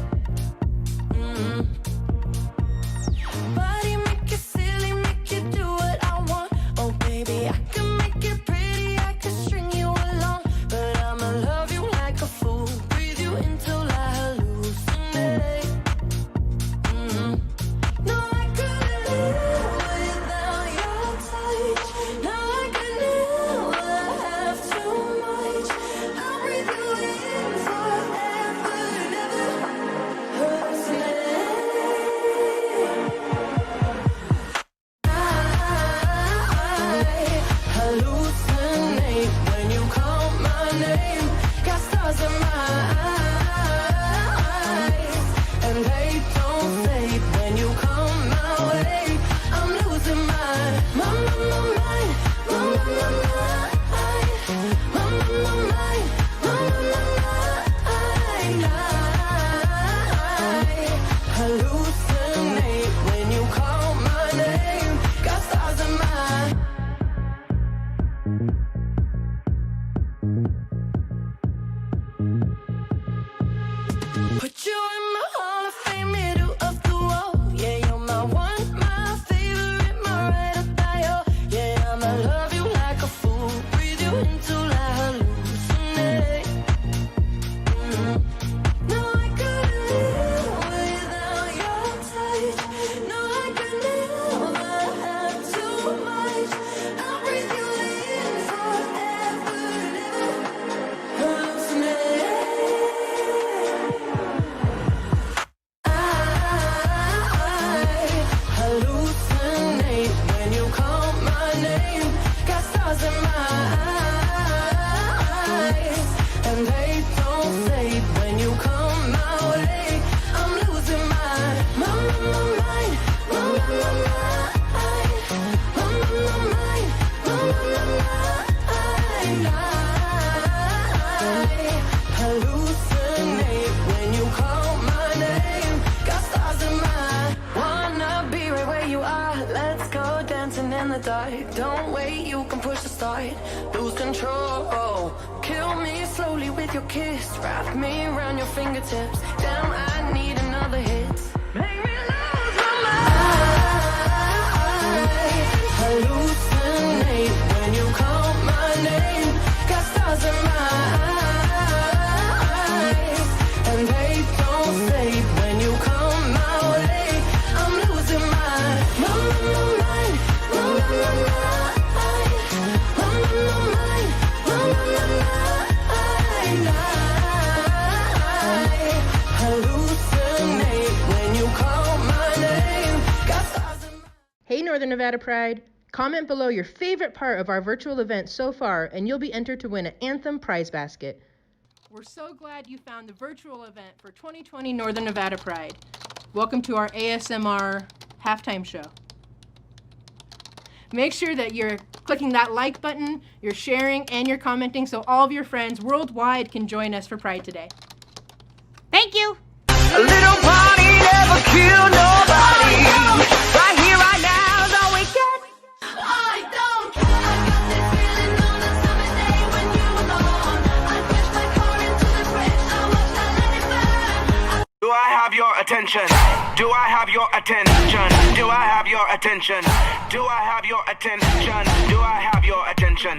Body make you silly, make you do what I want. Oh baby, I can make it pretty, I can string you along, but I'ma love you like a fool. Breathe you until I hallucinate. No, I couldn't live without your touch. No, I could never have too much. I'll breathe you in forever, never hallucinate. I hallucinate when you call my name. Got stars in my eyes, and they don't fade when you come my way. I'm losing my mind, hallucinate when you call my name. Got stars in my put you in my Hall of Fame, middle of the wall. Yeah, you're my one, my favorite, my ride or die. Oh, yeah, I'ma love you like a fool. Breathe you until I hallucinate. No, I couldn't live without your touch. No, I could never have too much. I'll breathe you in forever, never hallucinate. I hallucinate when you call my name. Got stars in my eyes, and they don't fade when you come my way. I'm losing my mind, hallucinate when you call my name. Got stars in my wanna be right where you are. Let's go dancing in the dark. Don't wait, you can push the start. Lose control. Kill me slowly with your kiss. Wrap me around your fingertips. Damn, I need another hit. Make me lose my mind. Hallucinate when you call my name. Got stars in my eyes, and they don't fade when you come my way. I'm losing my mind, hallucinate when you call my name. Got stars in my Hey Northern Nevada Pride! Comment below your favorite part of our virtual event so far, and you'll be entered to win an Anthem prize basket. We're so glad you found the virtual event for 2020 Northern Nevada Pride. Welcome to our ASMR halftime show. Make sure that you're clicking that like button, you're sharing, and you're commenting so all of your friends worldwide can join us for Pride today. Thank you! A little party never killed nobody. Right here, right now is all we get. I don't care. I got this feeling on a summer day when you were gone. I pushed my car into the bridge. I watched I let it burn. Do I have your attention? Do I have your attention? Do I have your attention? Do I have your attention? Do I have your attention?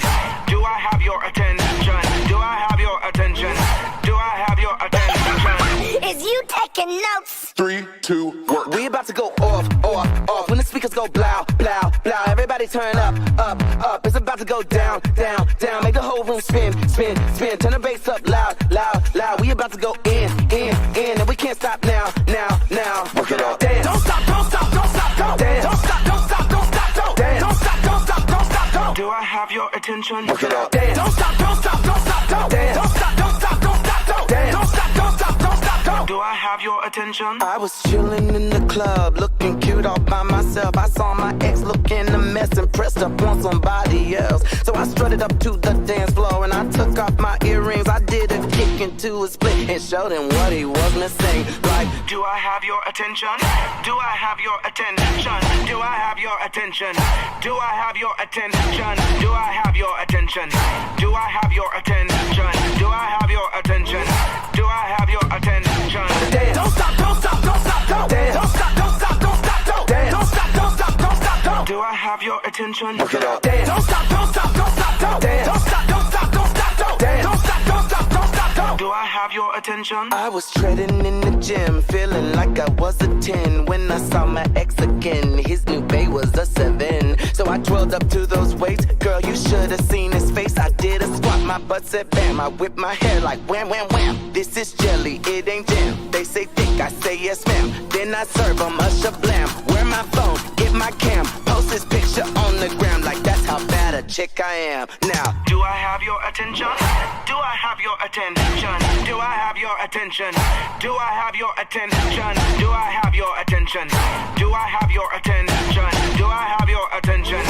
Do I have your attention? Do I have your attention? Do I have your attention? Is you taking notes? 3, 2, work. We about to go off, off, off. When the speakers go blow, blow, blow. Everybody turn up, up, up. It's about to go down, down, down. Make the whole room spin, spin, spin. Turn the bass up loud, loud, loud. We about to go in, and we can't stop now, now, now. Work it out. Dance. Don't stop, don't stop, don't stop, don't dance. Don't stop, don't stop, don't stop, don't dance. Don't stop, don't stop, don't stop, don't. Do I have your attention? Work it out. Dance. Don't stop, don't stop, don't stop, don't dance. Don't stop, don't stop, don't stop, don't dance. Don't stop, don't stop, don't stop, don't. Do I have your attention? I was chilling in the club, looking cute all by myself. I saw my ex looking a mess and pressed up on somebody else. So I strutted up to the dance floor and I took off my earrings. I did a into a split and showed him what he was missing. Like, do I have your attention? Do I have your attention? Do I have your attention? Do I have your attention? Do I have your attention? Do I have your attention? Do I have your attention? Do I have your attention? Dance. Don't stop, don't stop, don't stop, don't dance. Don't stop, don't stop, don't stop, don't dance. Don't stop, don't stop, don't stop, don't. Do I have your attention? Look it up. Dance. Don't stop, don't stop, don't stop, don't dance. Don't stop, don't stop, don't stop, don't dance. Don't stop, don't stop, don't stop, don't. Do I have your attention? I was treading in the gym, feeling like I was a 10 when I saw my ex again. His new bae was a 7, so I twirled up to those weights. Girl, you should have seen his face. I did a squat, my butt said bam. I whipped my hair like wham, wham, wham. This is jelly, it ain't jam. They say thick, I say yes, ma'am. Then I serve them a shablam. Wear my phone, get my cam, post this picture on the gram like that's how bad a chick I am. Now, do I have your attention? Do I have your attention? Do I have your attention? Do I have your attention? Do I have your attention? Do I have your attention? Do I have your attention?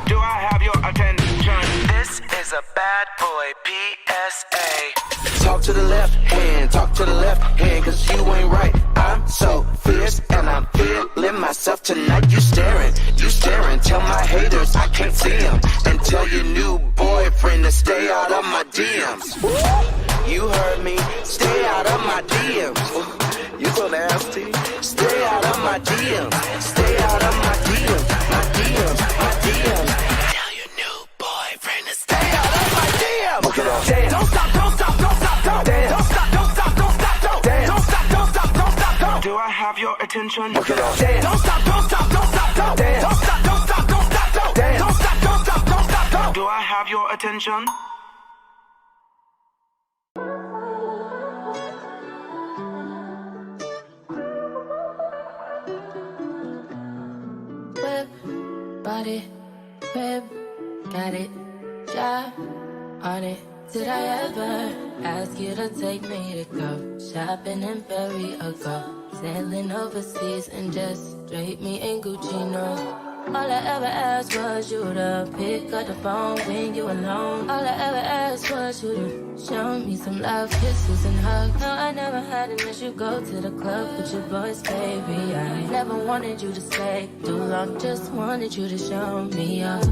Do I have your attention? This is a bad boy PSA. Talk to the left hand, talk to the left hand, cause you ain't right. I'm so fierce and I'm feeling myself tonight. You staring, tell my haters I can't see them. And tell your new boyfriend to stay out of my DMs. You heard me, stay out of my DMs. You so nasty, stay out of my DMs. Stay out of my DMs, my DMs, my DMs. Tell your new boyfriend to stay out of my DMs. Look it up. Dance. Don't stop, don't stop, don't stop, don't dance. Don't stop, don't stop, don't stop, don't dance. Don't stop, don't stop, don't stop, don't. Do I have your attention? Look it up. Dance. Don't stop, don't stop, don't stop, don't dance. Don't stop, don't stop, don't stop, don't dance. Don't stop, don't stop, don't stop, don't. Do I have your attention? Body, whip, got it, job on it. Did I ever ask you to take me to go shopping in Paris or go sailing overseas and just drape me in Gucci? No. All I ever asked was you to pick up the phone when you alone. All I ever asked was you to show me some love, kisses and hugs. No, I never had an issue. Go to the club with your boys, baby. I never wanted you to stay too long. Just wanted you to show me up.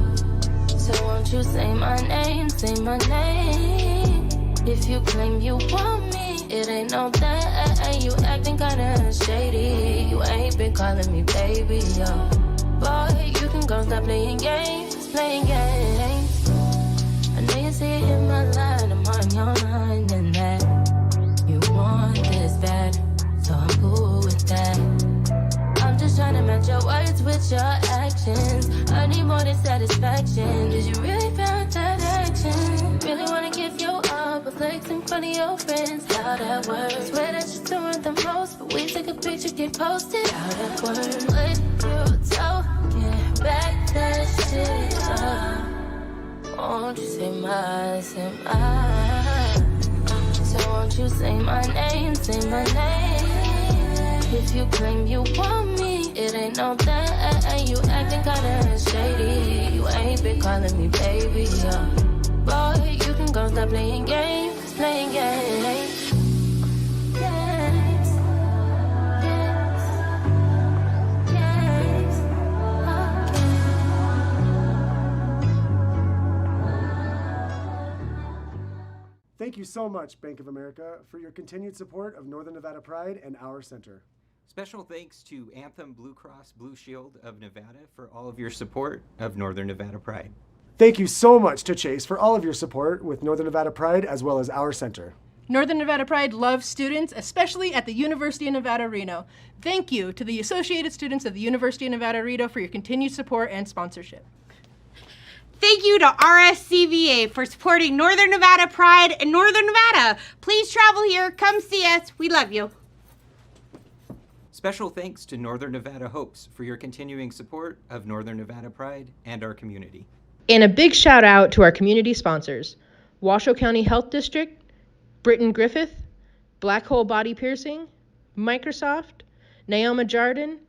So won't you say my name, say my name. If you claim you want me, it ain't no that. You acting kinda shady. You ain't been calling me baby, yo. Boy, you can go stop playing games, playing games. I know you see it in my line, I'm on your mind, and that you want this bad, so I'm cool with that. I'm just trying to match your words with your actions. I need more than satisfaction. Did you really found that action? Really wanna give you all but flex in front of your friends? How that works? Swear that you're doing the most, but we take a picture, get posted. How that works? What you talking? Back that shit up. Won't you say my, say my? So won't you say my name, say my name? If you claim you want me, it ain't no that. You acting kinda shady. You ain't been calling me baby, yo. Boy, you can go stop playing games, playing games. Games, games, games. Thank you so much, Bank of America, for your continued support of Northern Nevada Pride and our center. Special thanks to Anthem Blue Cross Blue Shield of Nevada for all of your support of Northern Nevada Pride. Thank you so much to Chase for all of your support with Northern Nevada Pride as well as our center. Northern Nevada Pride loves students, especially at the University of Nevada, Reno. Thank you to the Associated Students of the University of Nevada, Reno for your continued support and sponsorship. Thank you to RSCVA for supporting Northern Nevada Pride in Northern Nevada. Please travel here. Come see us. We love you. Special thanks to Northern Nevada Hopes for your continuing support of Northern Nevada Pride and our community. And a big shout out to our community sponsors, Washoe County Health District, Britton Griffith, Black Hole Body Piercing, Microsoft, Naoma Jardin,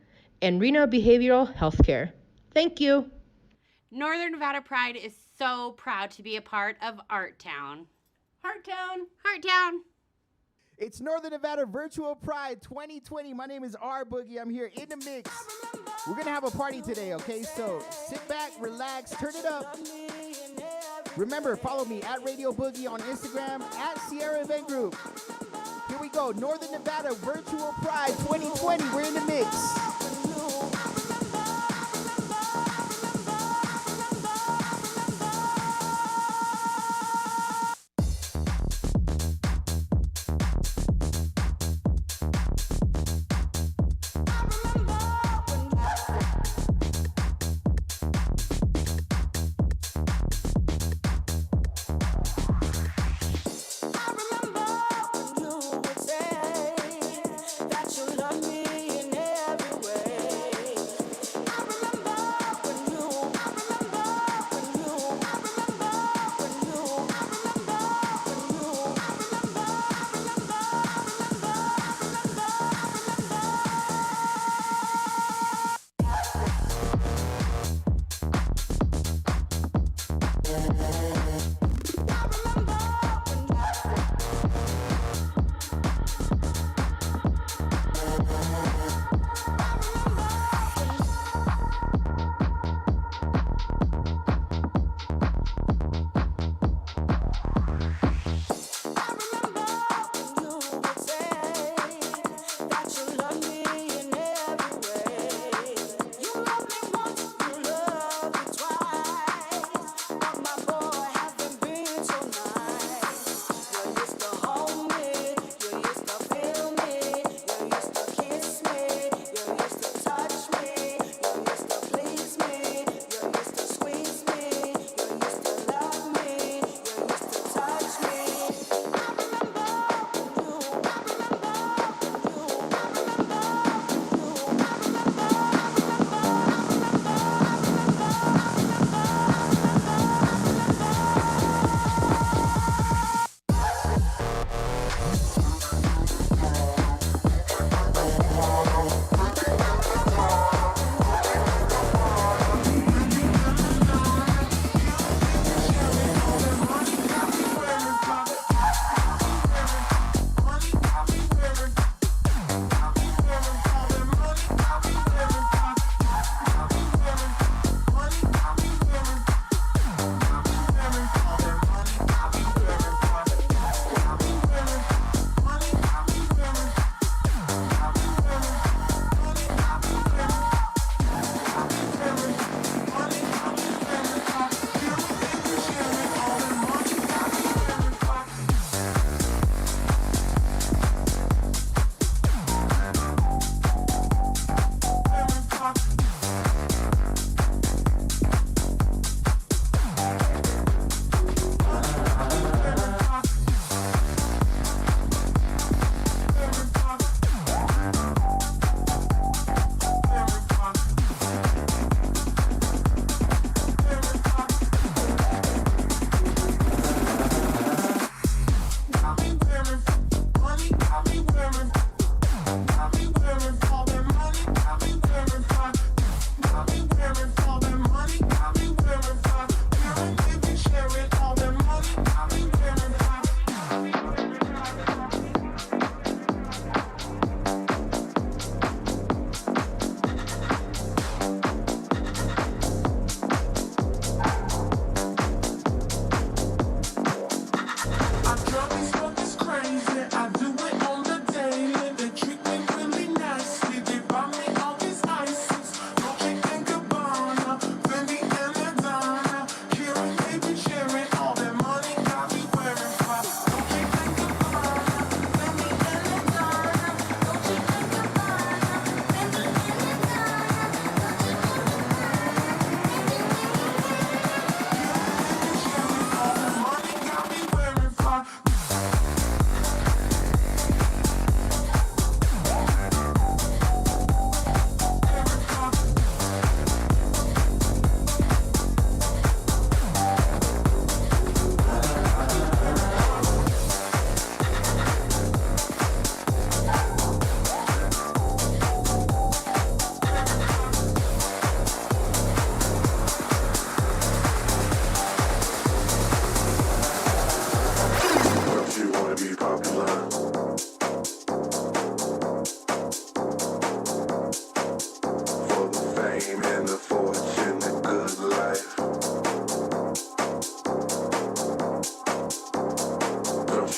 and Reno Behavioral Healthcare. Thank you. Northern Nevada Pride is so proud to be a part of Art Town. Heart Town. Heart Town. It's Northern Nevada Virtual Pride 2020. My name is R Boogie. I'm here in the mix. We're going to have a party today, okay? So sit back, relax, turn it up. Remember, follow me at Radio Boogie on Instagram, at Sierra Event Group. Here we go. Northern Nevada Virtual Pride 2020. We're in the mix.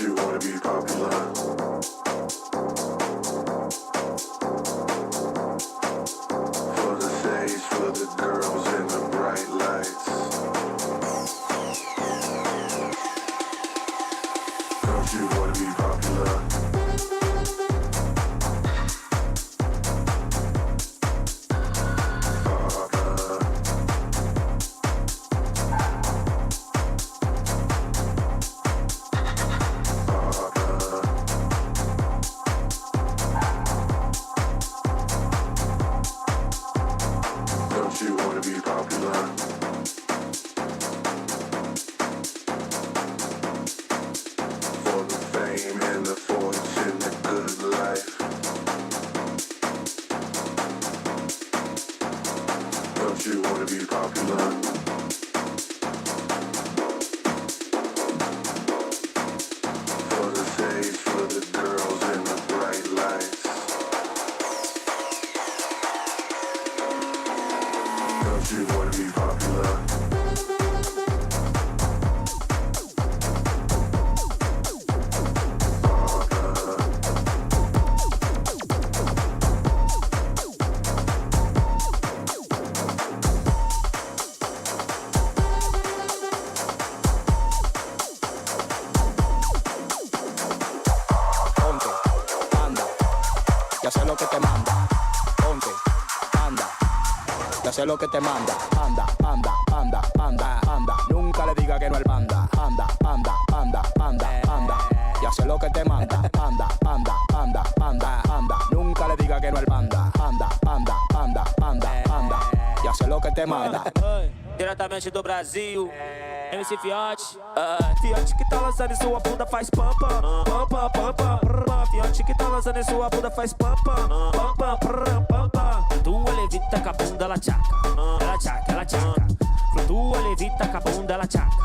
you wanna be popular? For the stage, for the girls in the bright lights. Don't you wanna be popular? Don't you wanna be popular? For the fame and the fortune, the good life. Don't you wanna be popular? For the stage, for the girls and the bright lights. Don't you wanna be popular? Ponte, anda, y hace lo que te manda. Ponte, anda, y hace lo que te manda. Anda, anda, anda, anda, anda. Nunca le diga que no al panda. Anda, anda, anda, anda, anda, y hace lo que te manda. Anda, anda, anda, anda, anda. Nunca le diga que no al panda. Anda, anda, anda, anda, anda, y hace lo que te manda. Diretamente do Brasil, MC Fiote. Fiote que tá lançando em sua bunda faz pam pam, pam pam pam pam, pam. Fiote que tá lançando em sua bunda faz pam pam, pam pam pam pam pam. Flutua levita com a bunda ela tchaca, ela tchaca, ela tchaca. Flutua levita com a bunda ela tchaca,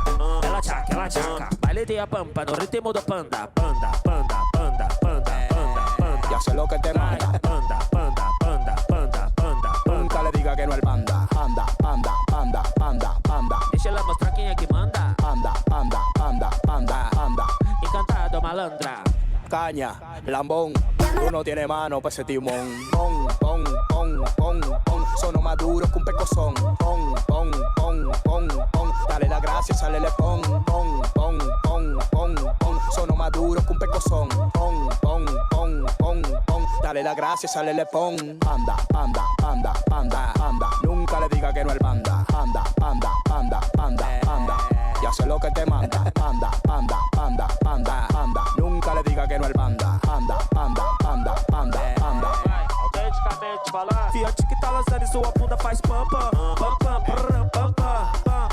ela tchaca, ela tchaca. Baile de a pampa no ritmo do panda, panda, panda, panda, panda, panda, panda. Y hace lo que te manda. Panda, panda, panda, panda, panda. Nunca le diga que no al panda. Anda, anda, anda, anda, anda. Deixa ela mostrar quem é que manda. Anda, anda, anda, anda, anda. Encantado, malandra. Caña, lambón, tú no tienes mano pa' ese timón. Pon, pon, pon, pon, pon. Sono más duros que un pecozón. Pon, pon, pon, pon, pon. Dale la gracia, sale le pon. Pon, pon, pon, pon, pon. Sono más duros que un pecozón. Pon, pon, pon, pon, pon. Dale la gracia, sale le pon. Anda, anda, anda, anda, anda. Nunca le diga que no al panda. Anda, anda, anda, anda, anda. Y hace lo que te manda. Anda, anda, anda, anda, anda. Nunca le diga que no al panda. Anda, anda, anda, anda, anda. Autenticamente falando, Fiote que tá lançando em sua bunda faz pam pam, pam pam, pam pam, pam pam, pam pam,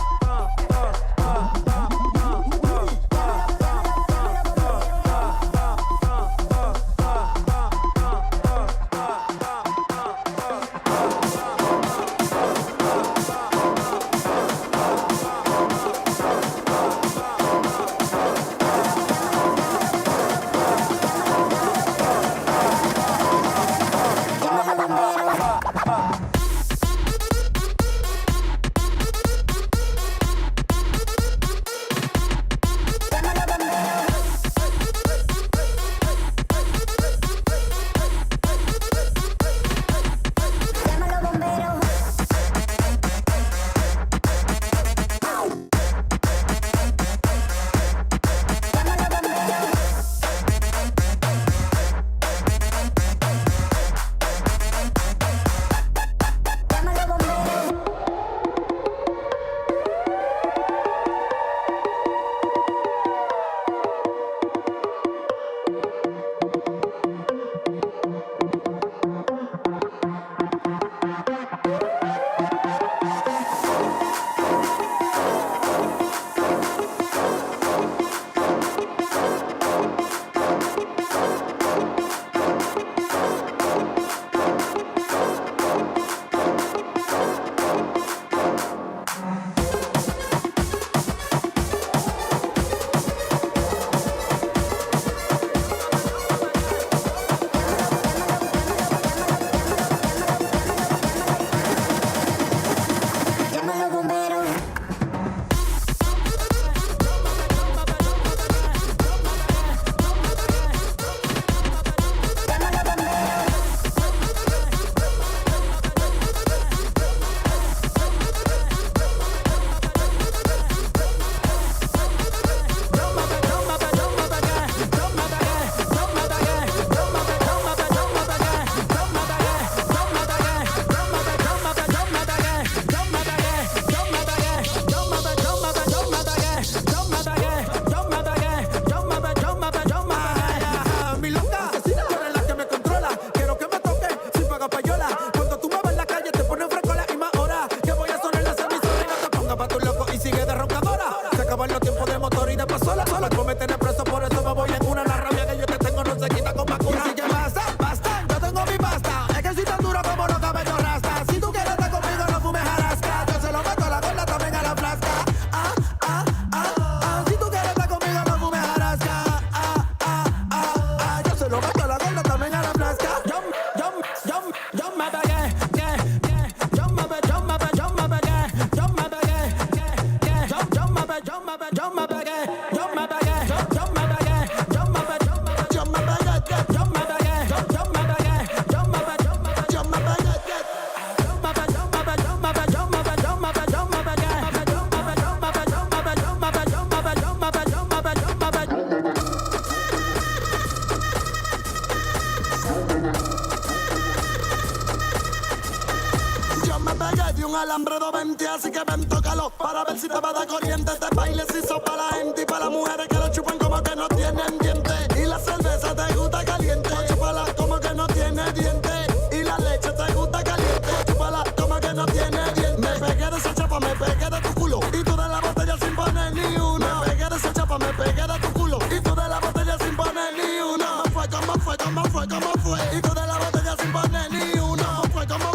di un alambre 220, así que ven, tócalo para ver si te va a dar corriente. Este baile se hizo para la gente y para las mujeres que lo chupan como que no tienen dientes. Y la cerveza te gusta caliente, chúpala como que no tiene dientes. Y la leche te gusta caliente, chúpala como que no tiene dientes. Me pegué de esa chapa, me pegué de tu culo y tú de la botella sin poner ni uno. Me pegué de esa chapa, me pegué de tu culo y tú de la botella sin poner ni uno. ¿Cómo fue? Y tú de la botella sin poner ni uno. ¿Cómo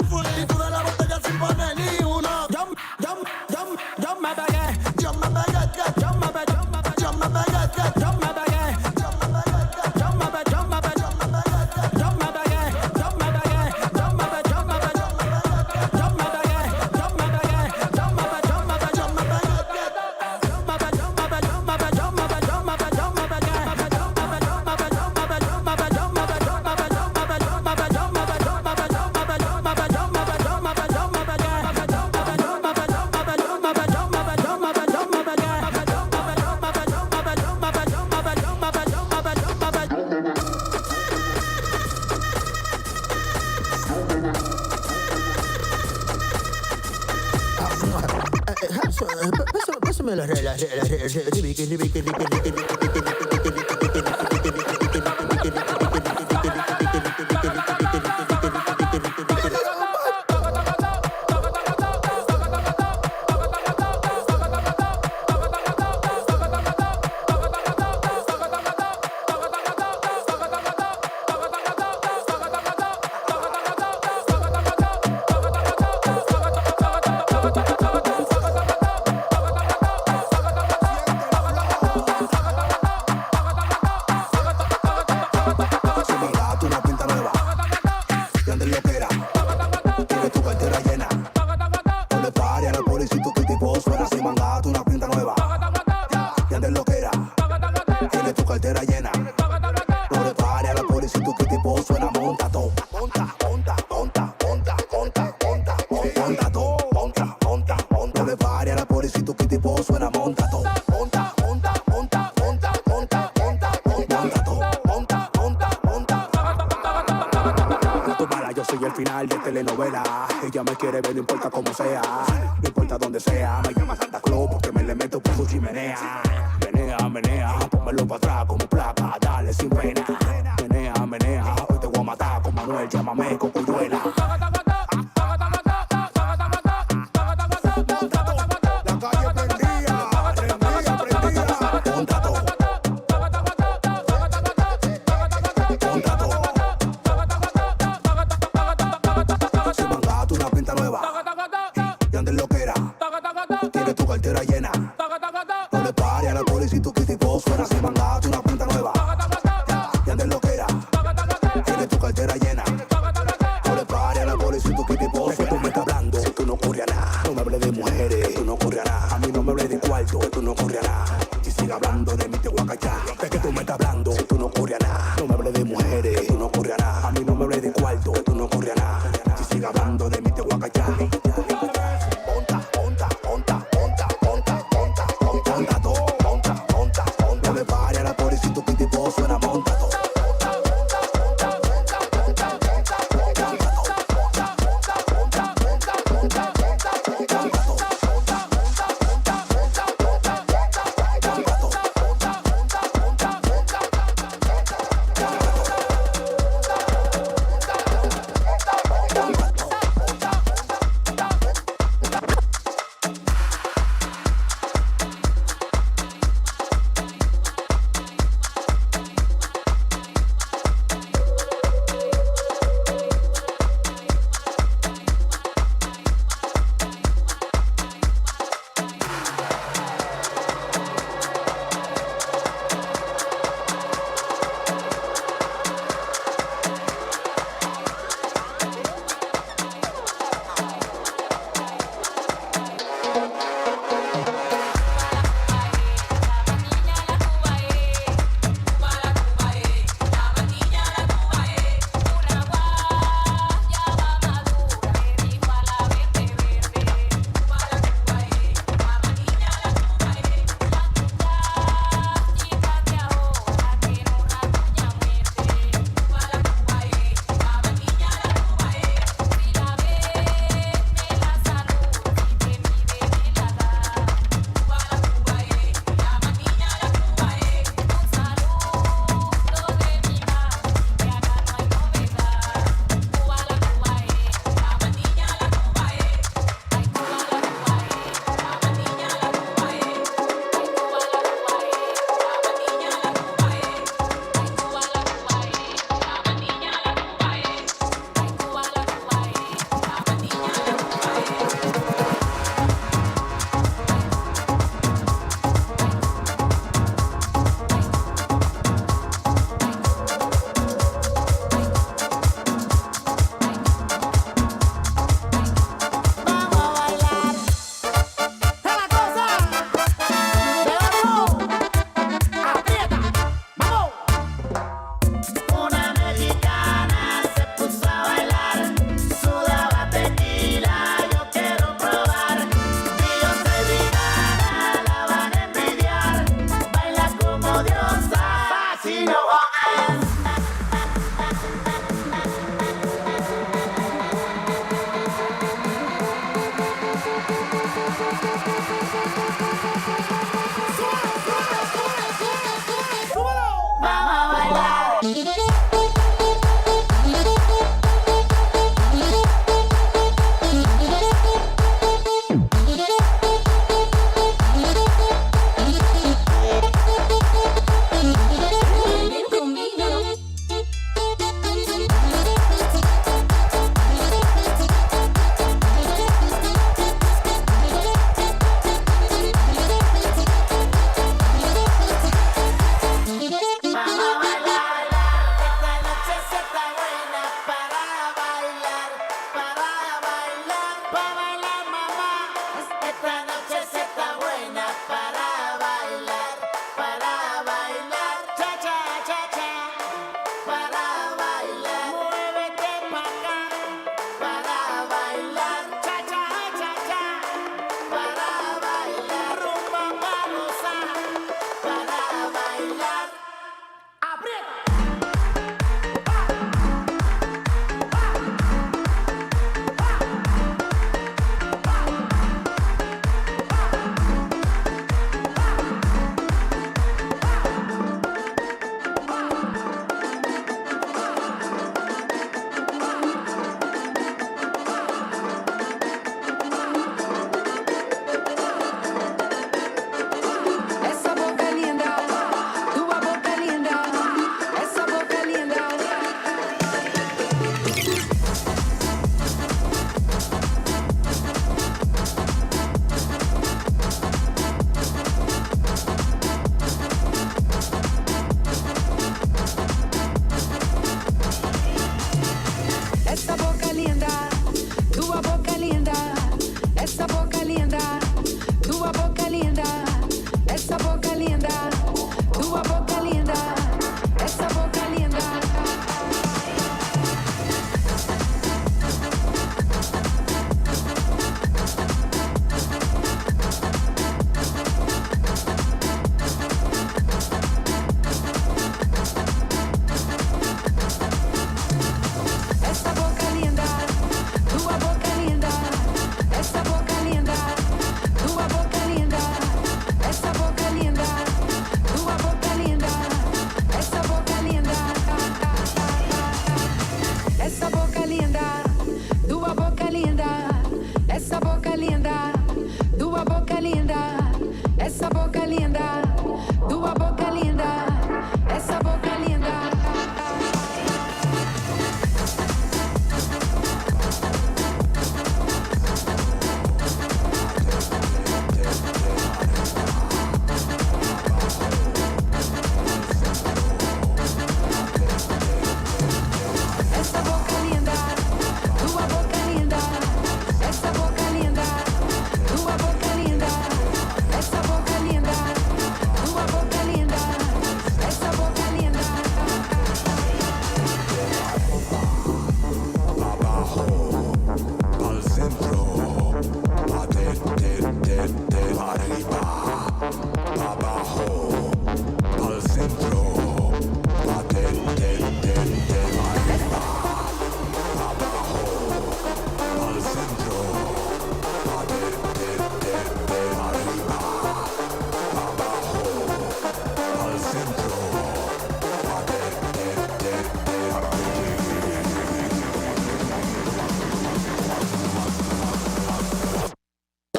fue? Y tú de la botella sin poner ni uno. Yo me pegué. Yo me pegué. Yo me pegué. Yo me pegué. Yo me pegué. Yo me pegué. Yo me pegué. Yo me pegué. Yo me pegué. Yo me pegué. Yo me pegué. Yo me pegué. Yo me pegué. Yo me pegué. Yo me pegué. Yo me pegué. Yo me pegué. Pásame las reglas. Ella me quiere ver, no importa cómo sea, no importa dónde sea. Me llama Santa Claus porque me le meto por su chimenea. Menea, pónmelo para atrás como placa, dale sin pena. Menea, hoy te voy a matar con Manuel, llámame Cocuyuela.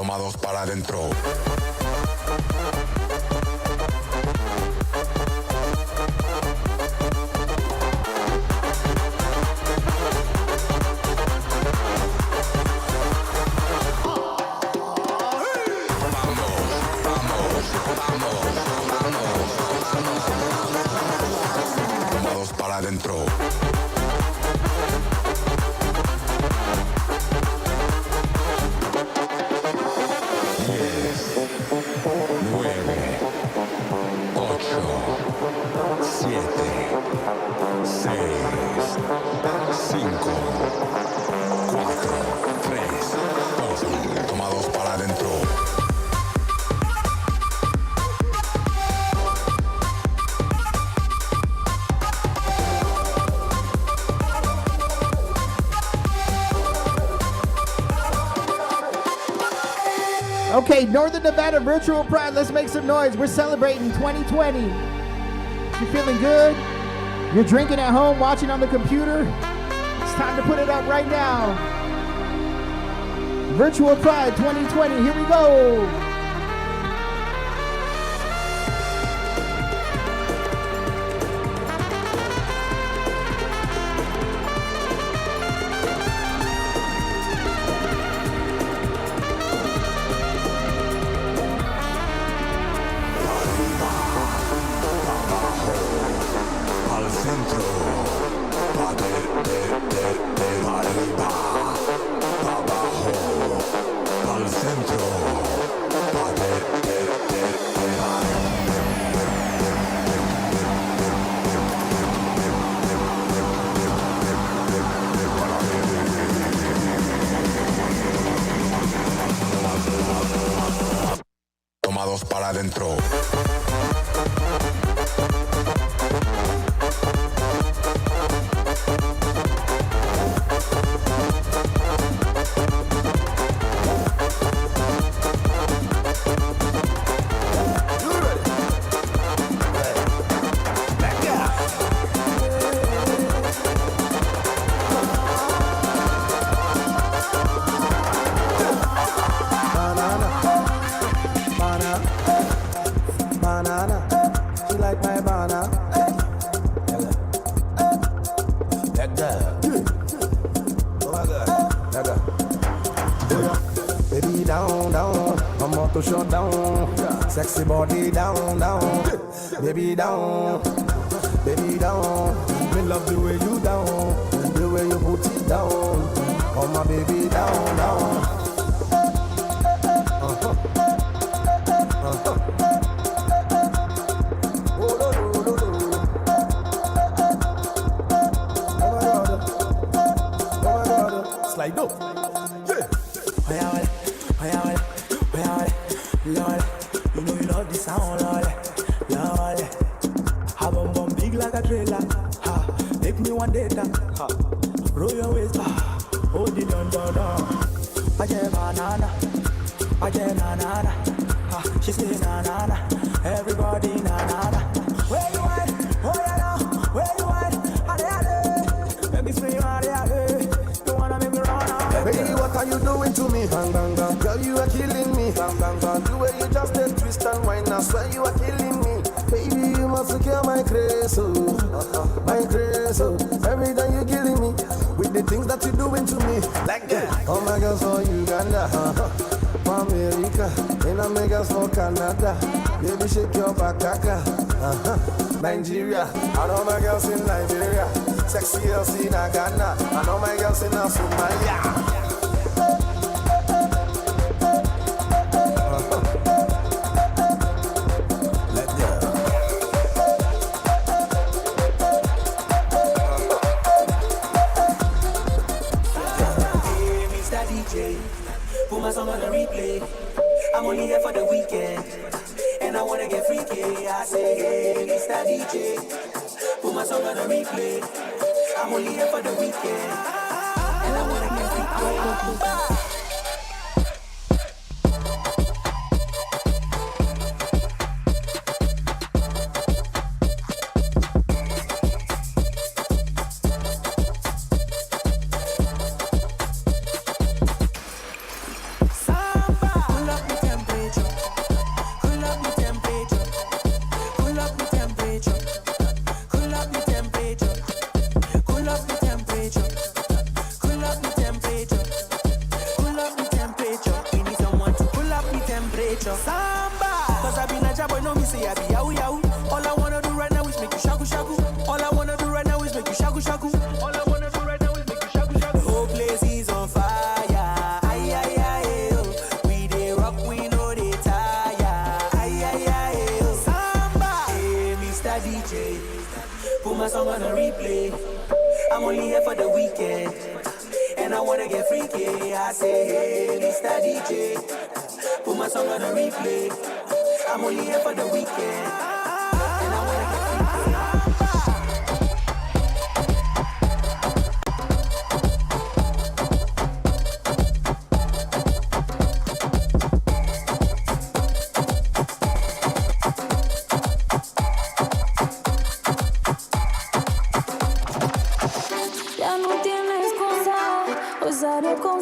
Tomados para adentro. Tomados para adentro. 5, 4, 3, 2, tomados para adentro. Okay, Northern Nevada Virtual Pride, let's make some noise. We're celebrating 2020. You feeling good? You're drinking at home, watching on the computer. It's time to put it up right now. Virtual Pride 2020, here we go. Tomados para adentro. Shut down, sexy body down, down, baby down, baby down. Me love the way you down, the way you put it down. Oh my baby down, down. Oh no no no no. Oh my God, slide up. Yeah. Lord, you know you love the sound, Lord. Lord, have a bum big like a trailer. Ha, make me one data. Ha, roll your waist. Hold it down, down, down. Aje banana, aje banana. Ha, she say na na na. Everybody na na na. Where you at? Oh yeah now. Where you at? Ade ade. Baby scream ade ade. You wanna make me run out? Baby, what are you doing to me? Bang bang bang. Girl, you are killing me. Bang bang bang. The way you just did twist and whine, I swear you are killing me. Baby, you must secure my grace, oh, my grace, oh. Every time you're killing me with the things that you're doing to me. Like that. Oh my girls for Uganda, for America, and I make us for Canada. Baby, shake your back, Nigeria, I know my girls in Nigeria. Sexy girls in Ghana, I know my girls in Somalia. Put my song on the replay. I'm only here for the weekend, and I wanna get freaky. I say, hey, Mr. DJ. Put my song on the replay. I'm only here for the weekend, and I wanna get freaky.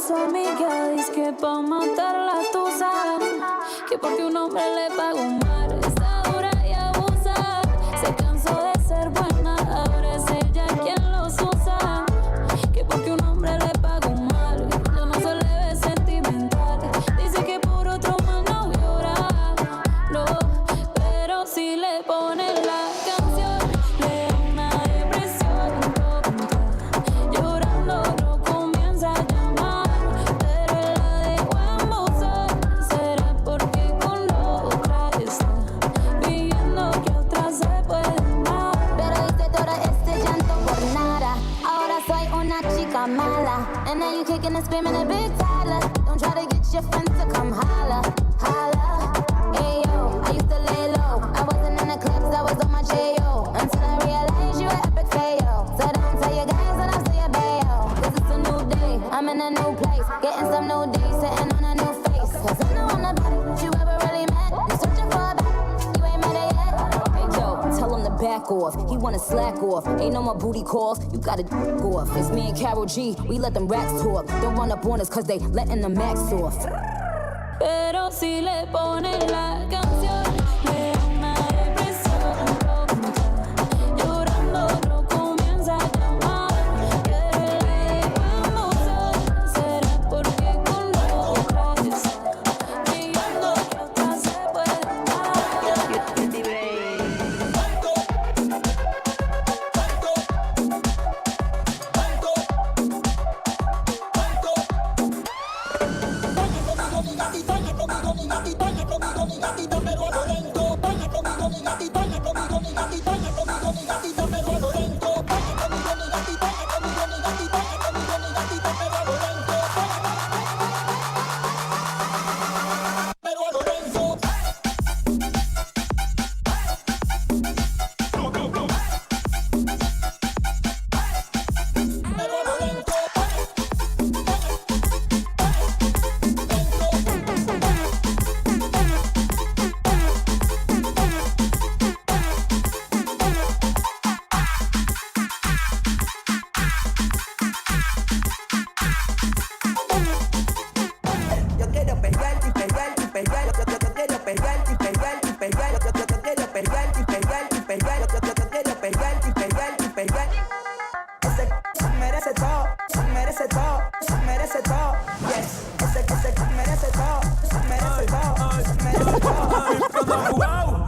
su amiga dice que pa' matar la tusa, que porque un hombre le pagó mal, está dura y abusa. Se cansó de ser buena, ahora es ella quien los usa, que porque un hombre le pagó mal, ya no se le ve sentimental. Dice que por otro mal no llora, no, pero si le ponen la canción, le da una depresión tonta. Llorando no comienza a llamar, pero él la dejó en buzón. Será porque con otra está viviendo que otra se puede dar. Pero hice todo este llanto por nada. Ahora soy una chica mala. And now you kicking and screaming a big Tyler. Don't try to get your friends to come holla, holla. Ayo, I used to lay low. I wasn't in the clubs, I was on my J.O. Until I realized you were epic fail. So don't tell your guys that I'm still bail. Cause it's a new day, I'm in a new place. Getting some new days, sitting on a new face. Cause I know I'm the body that you ever really met. You're searching for a back, you ain't met it yet. Hey Joe, tell him to back off. He wanna slack off. Ain't no more booty calls, you gotta go off. It's me and Karol G, we let them racks talk. Don't run up on us cause they letting the max off. Pero si le ponen la canción, le da una depresión tonta. Llorando no comienza a llamar, pero él le dejó en buzón. Será porque con otra está viviendo que otra se puede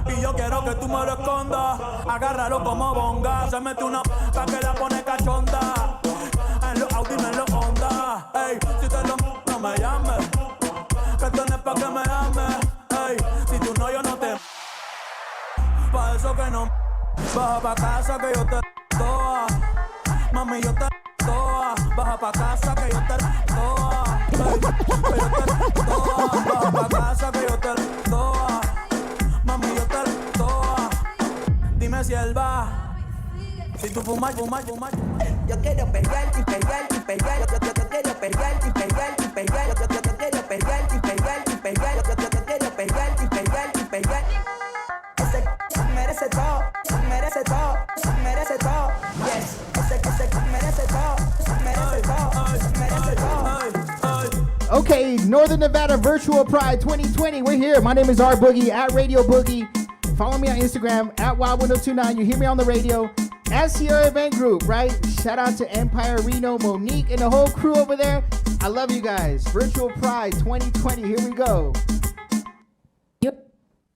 Y yo quiero que tú me lo escondas. Agárralo como bonga. Se mete una pa' que la pone cachonda. En los Audi, en los Honda. Ey, si te lo no me llames. Que esto no es pa' que me ames. Ey, si tú no, yo no te. Pa' eso que no. Baja pa' casa que yo te toa. Mami, yo te toa. Baja pa' casa que yo te toa. Ey, que yo te toa. Baja pa' casa que yo te toa. Mami, yo te toa. Dime si él va. Si tú fumas, fumas, fumas. Yo quiero pelear y pelear y pelear. Yo quiero pelear y pelear y pelear. Yo quiero pelear y pelear y pelear. Yo quiero pelear y pelear y pelear. Ese merece todo, merece todo, merece todo. Yes, ese merece todo, merece todo, merece todo. Okay, Northern Nevada Virtual Pride 2020. We're here. My name is R Boogie at Radio Boogie. Follow me on Instagram at Wild1029. You hear me on the radio at Sierra Event Group, right? Shout out to Empire Reno, Monique, and the whole crew over there. I love you guys. Virtual Pride 2020. Here we go.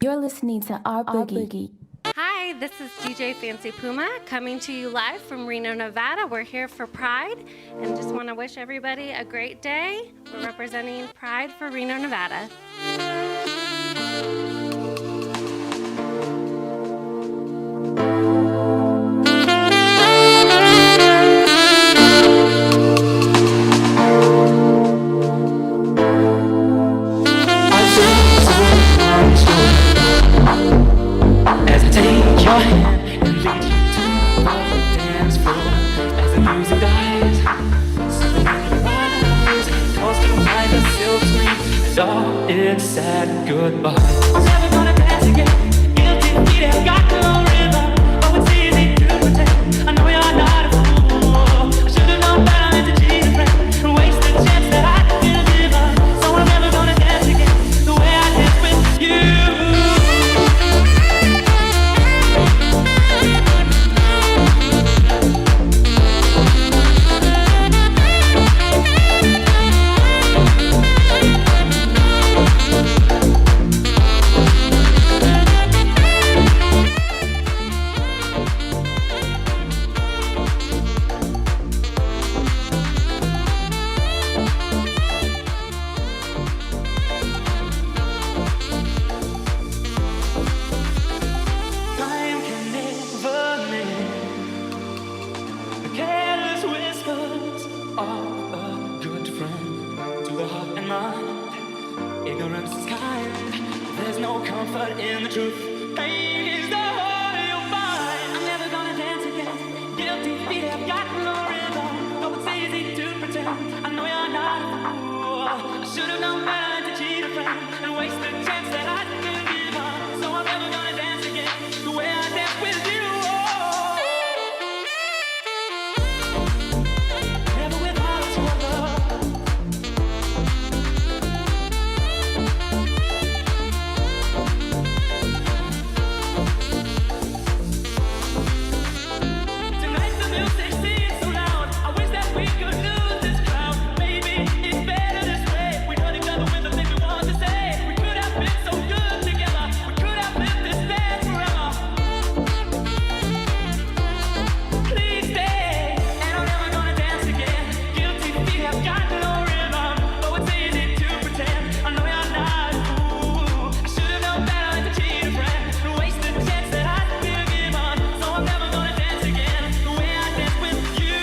You're listening to R Boogie. Hi, this is DJ Fancy Puma coming to you live from Reno, Nevada. We're here for Pride and just want to wish everybody a great day. We're representing Pride for Reno, Nevada. As I take your hand and lead you to the dance floor, as the music dies, something in your eyes calls to mind a silk screen, and all is sad goodbye. I'm never gonna dance again. Guilty feet have got no rhythm. Oh, it's easy to pretend. I know you're not a fool. I should've known better than to cheat a friend and waste the chance that I had. truth. Pain is the whole you'll find. I'm never gonna dance again. Guilty feet have got no rhythm. Though it's easy to pretend. I know you're not a fool. I should have known better to cheat a friend and waste the chance that I could give up. So I'm never gonna dance again the way I danced with you. Never without your love. Tonight the music seems so loud. I wish that we could lose this crowd. Maybe it's better this way. We heard each other with the things we want to say. We could have been so good together. We could have lived this dance forever. Please stay, and I'm never gonna dance again. Guilty feet have got no rhythm. Oh, it's easy to pretend. I know you're not a fool. I should have known better than to cheat a friend and waste the chance that I could give up. So I'm never gonna dance again the way I danced with you.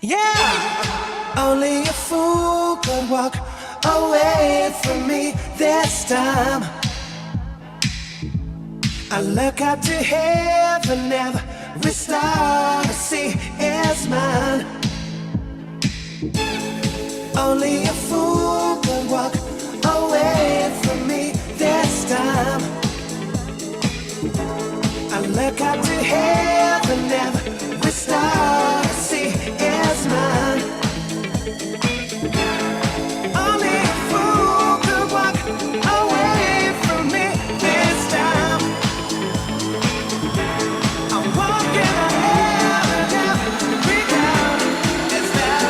Yeah, only a fool could walk away from me this time. I look up to heaven, every star I see is mine. Only a fool could walk away from me this time. I look up to heaven, every star I see is mine. Only a fool could walk away from me this time. I'm walking on heaven, every ground. It's that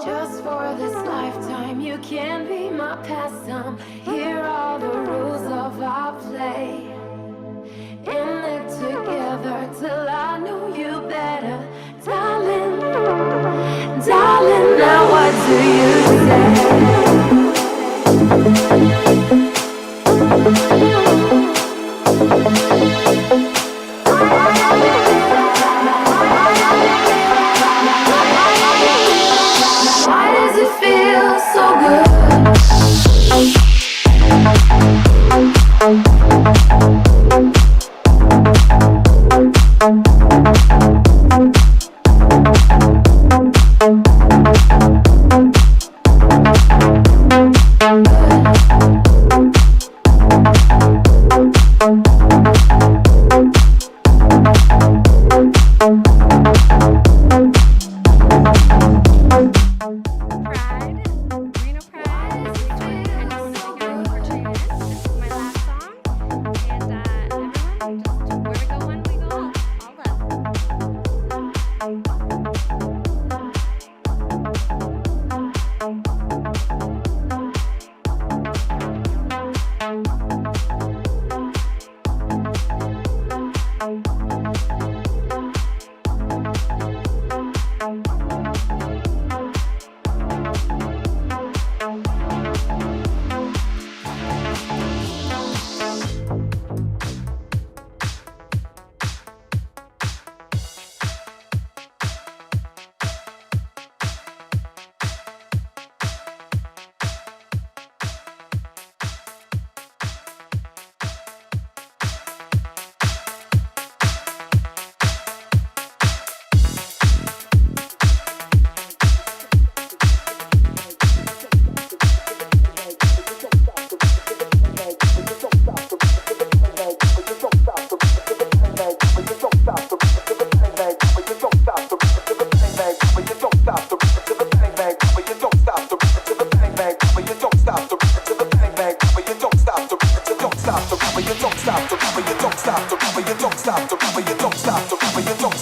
Just for this lifetime, you can be my pastime. Here are the rules of our play. In it together till I know you better. Darling, darling, now what do you Why does it feel so good?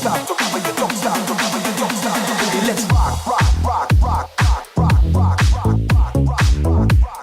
stop the rubber, you don't stop the rubber, you don't stop the boogie. Let's rock, rock, rock, rock, rock, rock, rock, rock, rock, rock, rock, rock.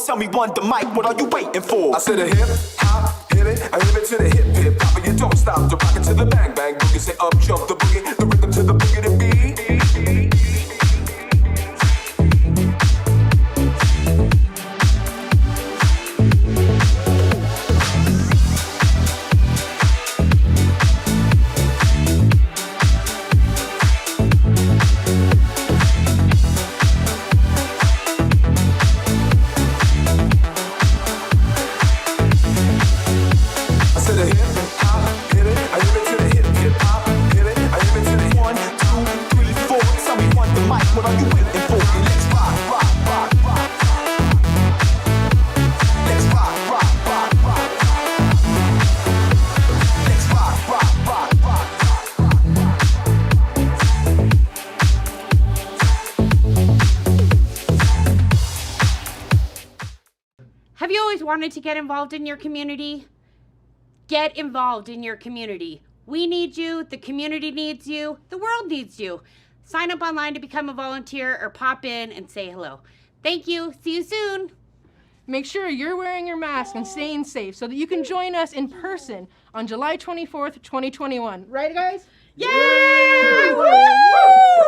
Tell me one, the mic, what are you waiting for? I said a hip, hop, hit it, I hit it to the hip, hip, hop, and you don't stop. The rocket to the bang, bang, boogie, say up, jump the boogie, the rhythm to the boogie, the beat. Have you always wanted to get involved in your community? Get involved in your community. We need you, the community needs you, the world needs you. Sign up online to become a volunteer or pop in and say hello. Thank you. See you soon. Make sure you're wearing your mask and staying safe so that you can join us in person on July 24th, 2021. Right, guys? Yay! Woo!